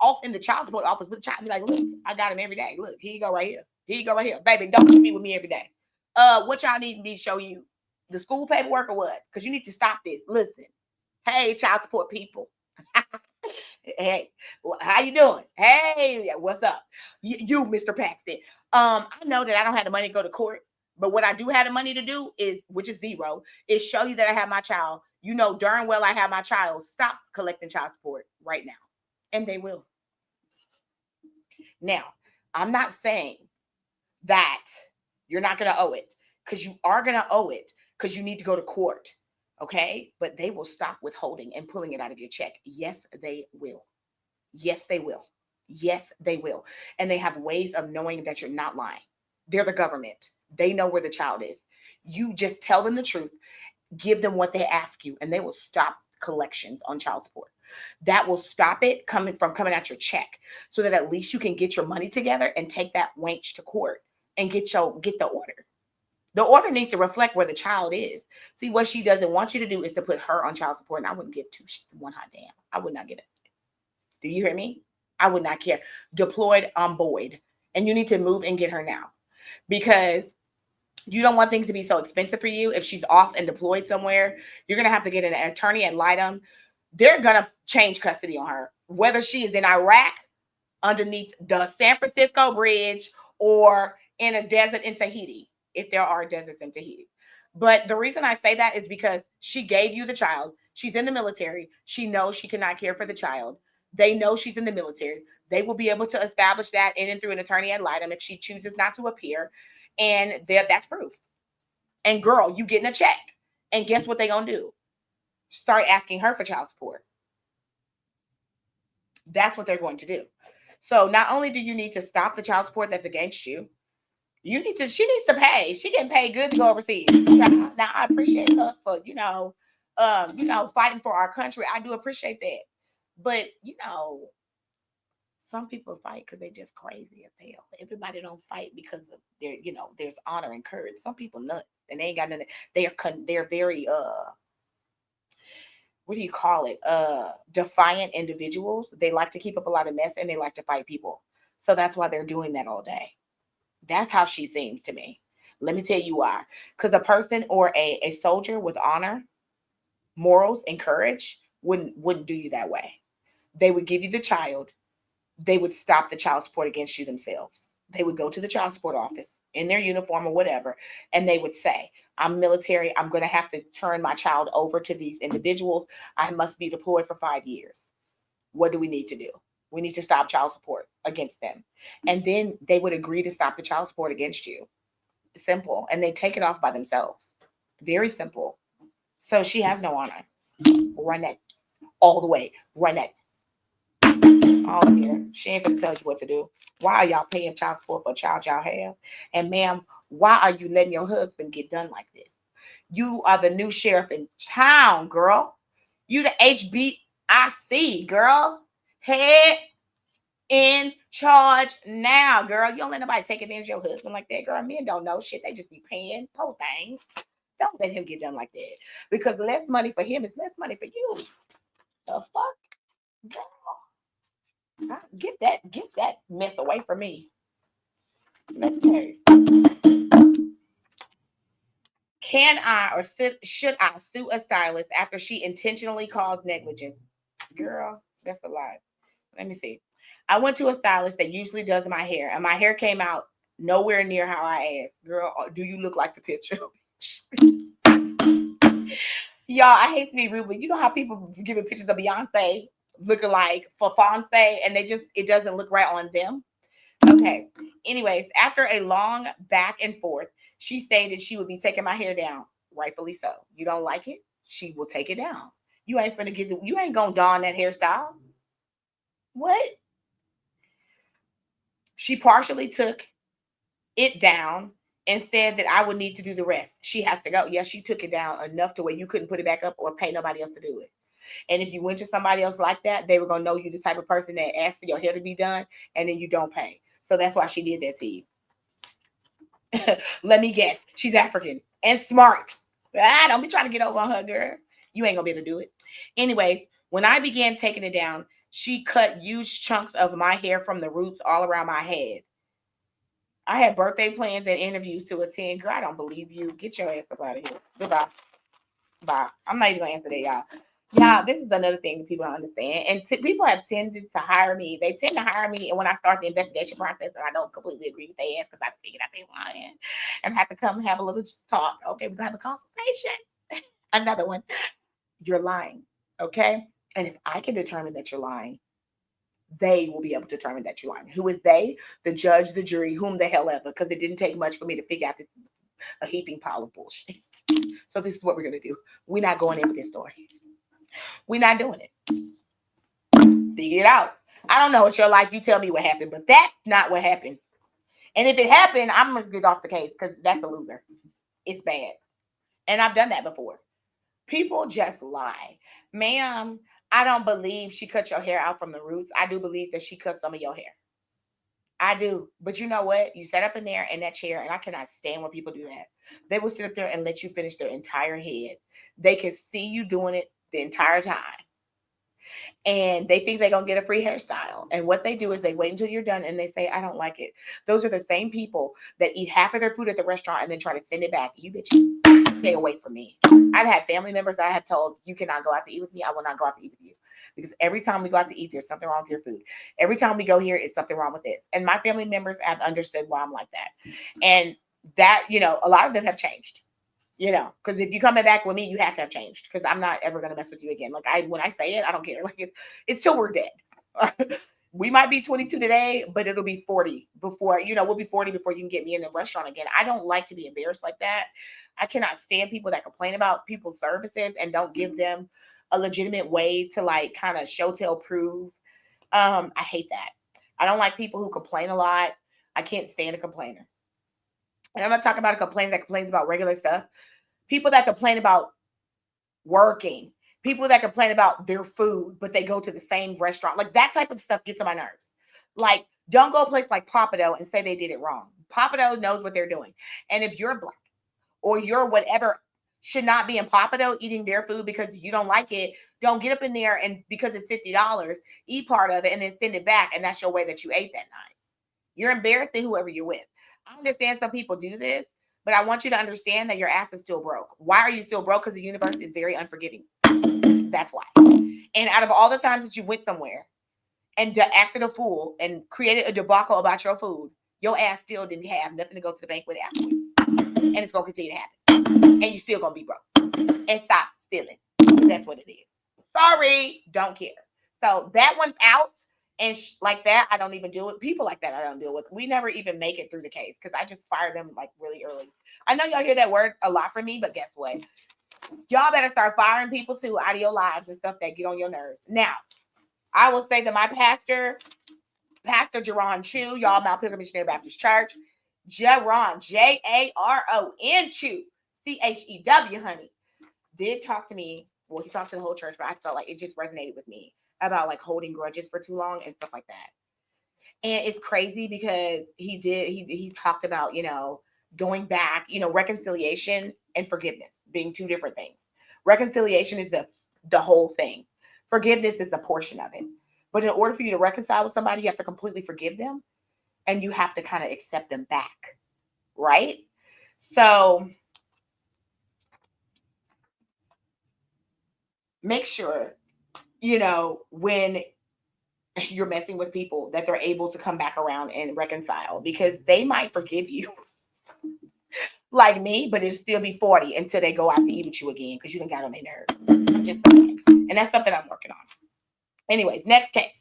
off in the child support office with the child. Be like, look, I got him every day. Look, here you go right here. Here you go right here, baby. Don't be with me every day. What y'all need me to show you? The school paperwork or what? Because you need to stop this. Listen, hey, child support people. Hey, how you doing? Hey, what's up? You, Mr. Paxton. I know that I don't have the money to go to court, but what I do have the money to do is, which is zero, is show you that I have my child. You know darn well I have my child. Stop collecting child support right now. And they will. Now, I'm not saying that you're not going to owe it, because you are going to owe it, because you need to go to court. Okay? But they will stop withholding and pulling it out of your check. Yes, they will. Yes, they will. Yes, they will. And they have ways of knowing that you're not lying. They're the government. They know where the child is. You just tell them the truth, give them what they ask you, and they will stop collections on child support. That will stop it coming out your check, so that at least you can get your money together and take that wench to court and get the order. The order needs to reflect where the child is. See, what she doesn't want you to do is to put her on child support, and I wouldn't give one hot damn. I would not get it. Do you hear me? I would not care. Deployed on Boyd, and you need to move and get her now, because you don't want things to be so expensive for you. If she's off and deployed somewhere, you're going to have to get an attorney ad litem. They're going to change custody on her, whether she is in Iraq underneath the San Francisco Bridge or in a desert in Tahiti, if there are deserts in Tahiti. But the reason I say that is because she gave you the child. She's in the military. She knows she cannot care for the child. They know she's in the military. They will be able to establish that in and through an attorney ad litem if she chooses not to appear. And that's proof. And girl, you getting a check. And guess what they going to do? Start asking her for child support. That's what they're going to do. So not only do you need to stop the child support that's against you, she needs to pay. She getting paid good to go overseas. Now I appreciate her for, fighting for our country. I do appreciate that. But, some people fight because they're just crazy as hell. Everybody don't fight because of there's honor and courage. Some people nuts and they ain't got nothing. They're very what do you call it? Defiant individuals. They like to keep up a lot of mess and they like to fight people. So that's why they're doing that all day. That's how she seems to me. Let me tell you why. Because a person or a soldier with honor, morals, and courage wouldn't do you that way. They would give you the child. They would stop the child support against you themselves. They would go to the child support office in their uniform or whatever, and they would say, I'm military. I'm going to have to turn my child over to these individuals. I must be deployed for 5 years. What do we need to do? We need to stop child support against them. And then they would agree to stop the child support against you. Simple. And they take it off by themselves. Very simple. So she has no honor. Run that all the way. Run that all here. She ain't gonna tell you what to do. Why are y'all paying child support for a child y'all have? And ma'am, why are you letting your husband get done like this? You are the new sheriff in town, girl. You the HBIC, girl. Head in charge now, girl. You don't let nobody take advantage of your husband like that, girl. Men don't know shit. They just be paying poor things. Don't let him get done like that. Because less money for him is less money for you. The fuck? Girl. Get that mess away from me. Next case. Can I or should I sue a stylist after she intentionally caused negligence? Girl, that's a lie. Let me see. I went to a stylist that usually does my hair, and my hair came out nowhere near how I asked. Girl, do you look like the picture? Y'all, I hate to be rude, but you know how people giving pictures of Beyonce looking like for Fonse, and it doesn't look right on them. Okay. Anyways, after a long back and forth, she stated she would be taking my hair down. Rightfully so. You don't like it? She will take it down. You ain't gonna don that hairstyle. What? She partially took it down and said that I would need to do the rest. She has to go. Yes, she took it down enough to where you couldn't put it back up or pay nobody else to do it. And if you went to somebody else like that, they were gonna know you the type of person that asked for your hair to be done and then you don't pay. So that's why she did that to you. Let me guess. She's African and smart. Don't be trying to get over on her, girl. You ain't gonna be able to do it. Anyway, when I began taking it down, she cut huge chunks of my hair from the roots all around my head. I had birthday plans and interviews to attend. Girl, I don't believe you. Get your ass up out of here. Goodbye. Bye. I'm not even gonna answer that, y'all. Y'all, this is another thing that people don't understand. And people have tended to hire me. They tend to hire me, and when I start the investigation process, and I don't completely agree with their ass because I figured out they lying, and have to come and have a little talk. Okay, we're gonna have a consultation. Another one. You're lying. Okay, and if I can determine that you're lying, they will be able to determine that you're lying. Who is they? The judge, the jury, whom the hell ever, because it didn't take much for me to figure out this a heaping pile of bullshit. So this is what we're going to do. We're not going in with this story. We're not doing it. Figure it out. I don't know what your life. You tell me what happened, but that's not what happened. And if it happened, I'm going to get off the case because that's a loser. It's bad. And I've done that before. People just lie. Ma'am, I don't believe she cut your hair out from the roots. I do believe that she cut some of your hair. I do. But you know what? You sat up in there in that chair, and I cannot stand when people do that. They will sit up there and let you finish their entire head. They can see you doing it the entire time. And they think they're going to get a free hairstyle. And what they do is they wait until you're done and they say, I don't like it. Those are the same people that eat half of their food at the restaurant and then try to send it back. You bitch, stay away from me. I've had family members that I have told, you cannot go out to eat with me. I will not go out to eat with you. Because every time we go out to eat, there's something wrong with your food. Every time we go here, it's something wrong with this. And my family members have understood why I'm like that. And that, a lot of them have changed. Because if you're coming back with me, you have to have changed. Because I'm not ever gonna mess with you again. When I say it, I don't care. It's till we're dead. We might be 22 today, but it'll be 40 before. We'll be 40 before you can get me in the restaurant again. I don't like to be embarrassed like that. I cannot stand people that complain about people's services and don't give them a legitimate way to kind of show, tell, prove. I hate that. I don't like people who complain a lot. I can't stand a complainer. And I'm not talking about a complainer that complains about regular stuff. People that complain about working, people that complain about their food, but they go to the same restaurant. That type of stuff gets on my nerves. Don't go a place like Papado and say they did it wrong. Papado knows what they're doing. And if you're black or you're whatever should not be in Papado eating their food because you don't like it, don't get up in there and because it's $50, eat part of it and then send it back. And that's your way that you ate that night. You're embarrassing whoever you're with. I understand some people do this, but I want you to understand that your ass is still broke. Why are you still broke? Because the universe is very unforgiving. That's why. And out of all the times that you went somewhere and acted a fool and created a debacle about your food, your ass still didn't have nothing to go to the bank with afterwards. And it's going to continue to happen. And you're still going to be broke. And stop stealing. That's what it is. Sorry. Don't care. So that one's out. And like that, I don't even deal with people like that. I don't deal with. We never even make it through the case because I just fire them really early. I know y'all hear that word a lot from me, but guess what? Y'all better start firing people too out of your lives and stuff that get on your nerves. Now, I will say that my pastor, Pastor Jaron Chew, y'all Mount Pilgrim Missionary Baptist Church, Jaron, Jaron Chew, Chew, honey, did talk to me. Well, he talked to the whole church, but I felt like it just resonated with me about holding grudges for too long and stuff like that. And it's crazy because he talked about, going back, reconciliation and forgiveness being two different things. Reconciliation is the whole thing. Forgiveness is the portion of it. But in order for you to reconcile with somebody, you have to completely forgive them and you have to kind of accept them back. Right? So make sure, when you're messing with people that they're able to come back around and reconcile because they might forgive you like me, but it'll still be 40 until they go out to eat with you again because you done got on their nerves. I'm just saying. And that's something I'm working on. Anyways, next case.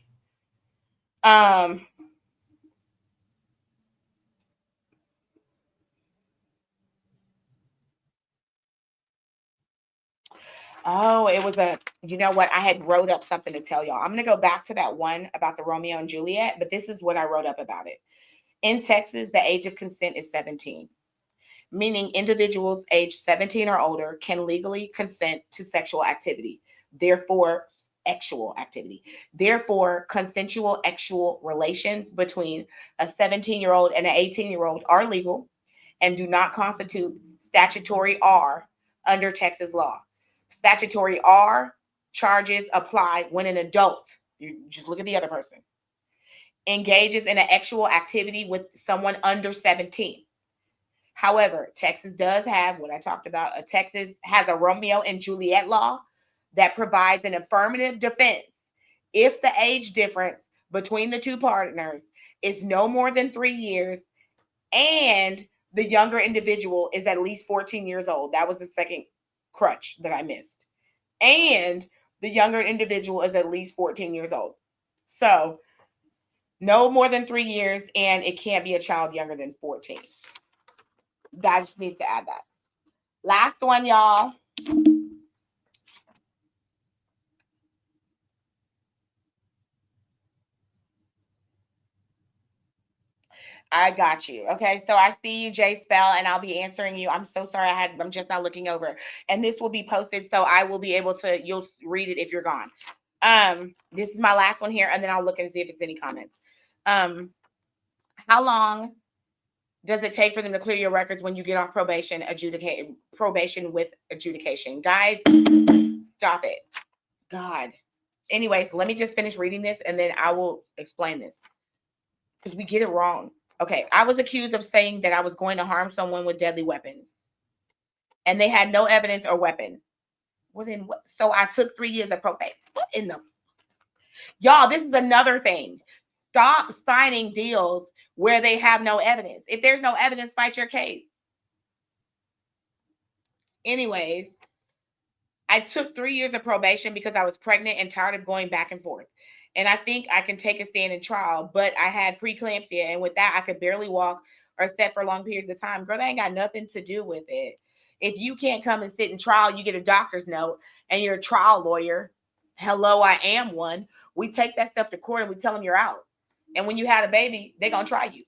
Oh, it was you know what? I had wrote up something to tell y'all. I'm going to go back to that one about the Romeo and Juliet, but this is what I wrote up about it. In Texas, the age of consent is 17, meaning individuals aged 17 or older can legally consent to sexual activity. Therefore, sexual activity. Therefore, consensual sexual relations between a 17-year-old and an 18-year-old are legal and do not constitute statutory R under Texas law. Statutory R charges apply when an adult, you just look at the other person, engages in an sexual activity with someone under 17. However, Texas does have what I talked about. Texas has a Romeo and Juliet law that provides an affirmative defense if the age difference between the two partners is no more than 3 years and the younger individual is at least 14 years old. That was the second crutch that I missed. And the younger individual is at least 14 years old. So, no more than 3 years, and it can't be a child younger than 14. I just need to add that. Last one, y'all. I got you. Okay, so I see you, Jay Spell, and I'll be answering you. I'm so sorry. I'm just not looking over, and this will be posted, so I will be able to. You'll read it if you're gone. This is my last one here, and then I'll look and see if it's any comments. How long does it take for them to clear your records when you get off probation? Probation with adjudication, guys. Stop it, God. Anyways, let me just finish reading this, and then I will explain this because we get it wrong. Okay, I was accused of saying that I was going to harm someone with deadly weapons, and they had no evidence or weapon. Well, then what? So I took 3 years of probation. What in the y'all? This is another thing. Stop signing deals where they have no evidence. If there's no evidence, fight your case. Anyways, I took 3 years of probation because I was pregnant and tired of going back and forth. And I think I can take a stand in trial, but I had preeclampsia, and with that, I could barely walk or step for long periods of time. Girl, that ain't got nothing to do with it. If you can't come and sit in trial, you get a doctor's note, and you're a trial lawyer. Hello, I am one. We take that stuff to court and we tell them you're out. And when you had a baby, they're gonna try you.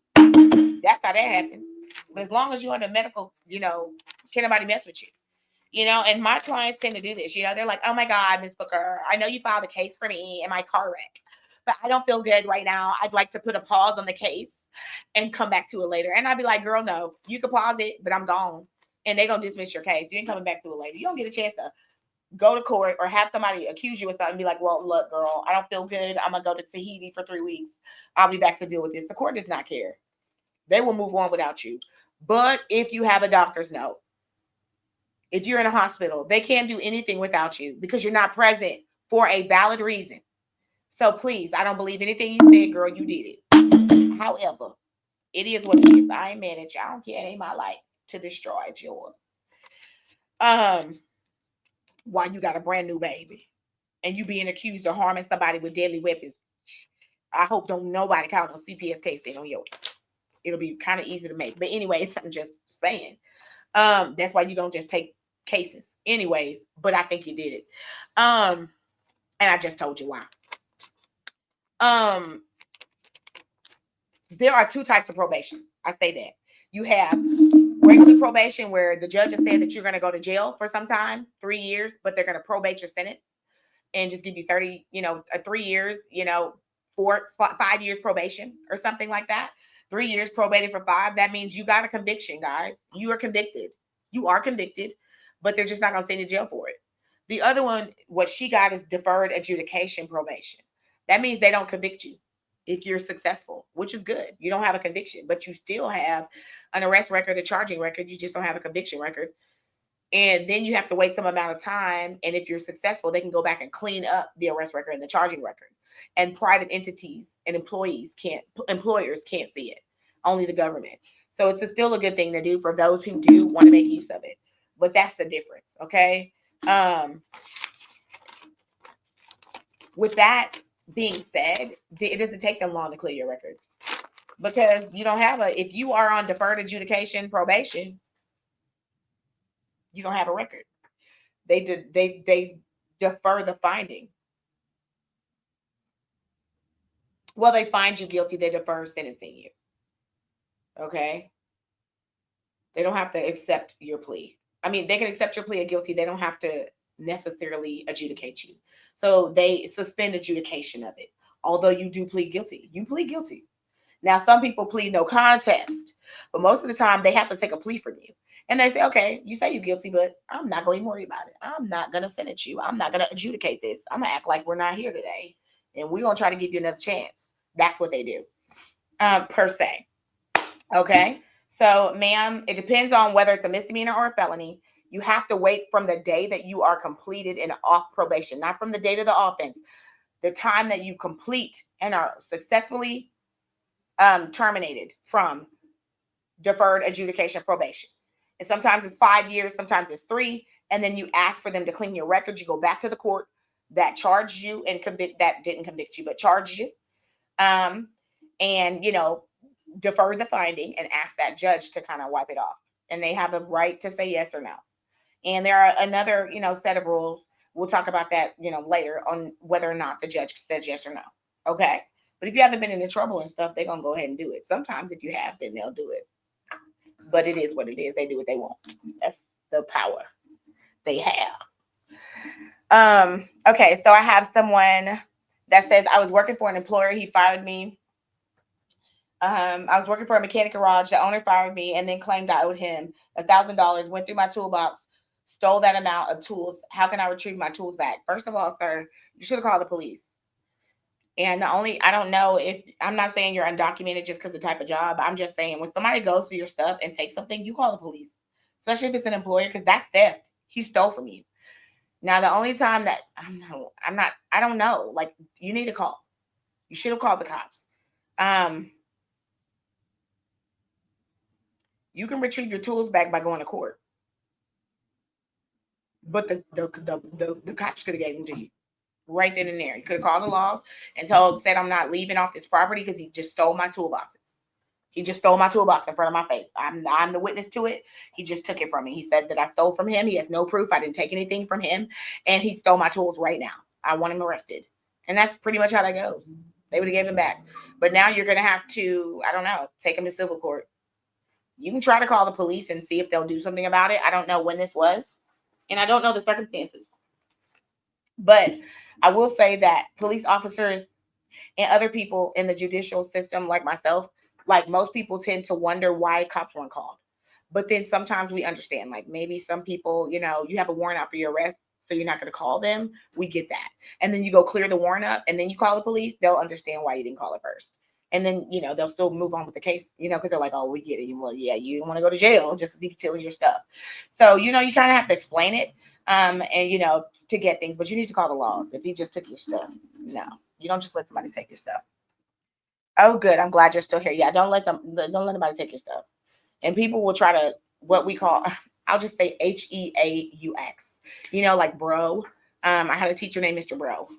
That's how that happens. But as long as you're under medical, can't nobody mess with you. And my clients tend to do this. They're like, oh my God, Miss Booker, I know you filed a case for me in my car wreck, but I don't feel good right now. I'd like to put a pause on the case and come back to it later. And I'd be like, girl, no, you can pause it, but I'm gone. And they're going to dismiss your case. You ain't coming back to it later. You don't get a chance to go to court or have somebody accuse you of something and be like, well, look, girl, I don't feel good. I'm going to go to Tahiti for 3 weeks. I'll be back to deal with this. The court does not care. They will move on without you. But if you have a doctor's note, if you're in a hospital, they can't do anything without you because you're not present for a valid reason. So please, I don't believe anything you said, girl. You did it. However, it is what it is. I ain't mad at you. I don't care. It ain't my life to destroy. It's yours. Why you got a brand new baby and you being accused of harming somebody with deadly weapons? I hope don't nobody count on CPS case in on yours. It'll be kind of easy to make. But anyways, I'm just saying. That's why you don't just take cases. Anyways, but I think you did it. And I just told you why. There are 2 types of probation. I say that. You have regular probation where the judge has said that you're going to go to jail for some time, 3 years, but they're going to probate your sentence and just give you 30, 3 years, 5 years probation or something like that. 3 years probated for 5. That means you got a conviction, guys. You are convicted. You are convicted, but they're just not going to send you to jail for it. The other one, what she got is deferred adjudication probation. That means they don't convict you if you're successful, which is good. You don't have a conviction, but you still have an arrest record, a charging record. You just don't have a conviction record. And then you have to wait some amount of time. And if you're successful, they can go back and clean up the arrest record and the charging record. And private entities and employers can't see it. Only the government. So it's still a good thing to do for those who do want to make use of it. But that's the difference, okay? With that being said, it doesn't take them long to clear your record. Because you don't have if you are on deferred adjudication probation, you don't have a record. They defer the finding. Well, they find you guilty, they defer sentencing you. Okay? They don't have to accept your plea. I mean, they can accept your plea of guilty. They don't have to necessarily adjudicate you. So they suspend adjudication of it. Although you do plead guilty. You plead guilty. Now, some people plead no contest, but most of the time they have to take a plea from you. And they say, okay, you say you're guilty, but I'm not going to worry about it. I'm not going to sentence you. I'm not going to adjudicate this. I'm going to act like we're not here today. And we're going to try to give you another chance. That's what they do, per se. Okay. So, ma'am, it depends on whether it's a misdemeanor or a felony. You have to wait from the day that you are completed and off probation, not from the date of the offense. The time that you complete and are successfully terminated from deferred adjudication probation. And sometimes it's 5 years, sometimes it's 3. And then you ask for them to clean your record. You go back to the court that charged you and that didn't convict you, but charged you. And, defer the finding and ask that judge to kind of wipe it off. And they have a right to say yes or no. And there are another, set of rules. We'll talk about that, later on whether or not the judge says yes or no. Okay. But if you haven't been into trouble and stuff, they're going to go ahead and do it. Sometimes if you have been, they'll do it. But it is what it is. They do what they want. That's the power they have. Okay. So I have someone that says, I was working for an employer. He fired me. I was working for a mechanic garage. The owner fired me and then claimed I owed him $1,000, went through my toolbox, stole that amount of tools. How can I retrieve my tools back? First of all, sir, you should have called the police. And I don't know if, I'm not saying you're undocumented just because of the type of job. I'm just saying when somebody goes through your stuff and takes something, you call the police, especially if it's an employer, because that's theft. He stole from you. Now, the only time that I don't know, like, you need to call. You should have called the cops. You can retrieve your tools back by going to court. But the cops could have gave them to you right then and there. You could have called the law and said I'm not leaving off this property because he just stole my toolboxes. He just stole my toolbox in front of my face. I'm the witness to it. He just took it from me. He said that I stole from him. He has no proof. I didn't take anything from him. And he stole my tools right now. I want him arrested. And that's pretty much how that goes. They would have gave him back. But now you're going to have to, I don't know, take him to civil court. You can try to call the police and see if they'll do something about it. I don't know when this was. And I don't know the circumstances. But I will say that police officers and other people in the judicial system like myself, like most people tend to wonder why cops weren't called. But then sometimes we understand, like maybe some people, you have a warrant out for your arrest, so you're not going to call them. We get that. And then you go clear the warrant up and then you call the police. They'll understand why you didn't call it first. And then, they'll still move on with the case, because they're like, oh, we get it. Well, yeah, you don't want to go to jail just to keep stealing your stuff. So, you kind of have to explain it and, to get things. But you need to call the laws. If he just took your stuff, no. You don't just let somebody take your stuff. Oh, good. I'm glad you're still here. Yeah, don't let anybody take your stuff. And people will try to, what we call, I'll just say HEAUX, like bro. I had a teacher named Mr. Bro.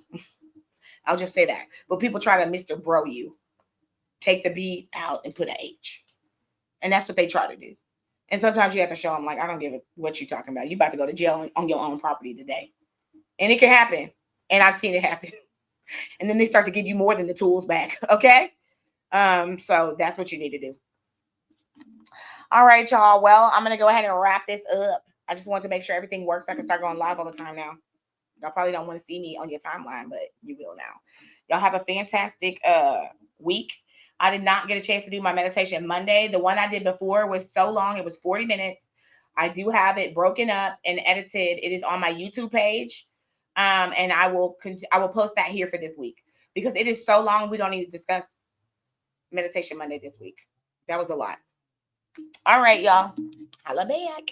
I'll just say that. But people try to Mr. Bro you. Take the B out and put an H. And that's what they try to do. And sometimes you have to show them, like, I don't give a what you're talking about. You're about to go to jail on your own property today. And it can happen. And I've seen it happen. And then they start to give you more than the tools back. Okay? So that's what you need to do. All right, y'all. Well, I'm going to go ahead and wrap this up. I just want to make sure everything works. I can start going live all the time now. Y'all probably don't want to see me on your timeline, but you will now. Y'all have a fantastic week. I did not get a chance to do my meditation Monday. The one I did before was so long. It was 40 minutes. I do have it broken up and edited. It is on my YouTube page. And I will post that here for this week because it is so long. We don't need to discuss meditation Monday this week. That was a lot. All right, y'all. Holla back.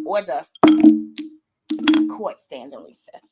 Or the court stands in recess.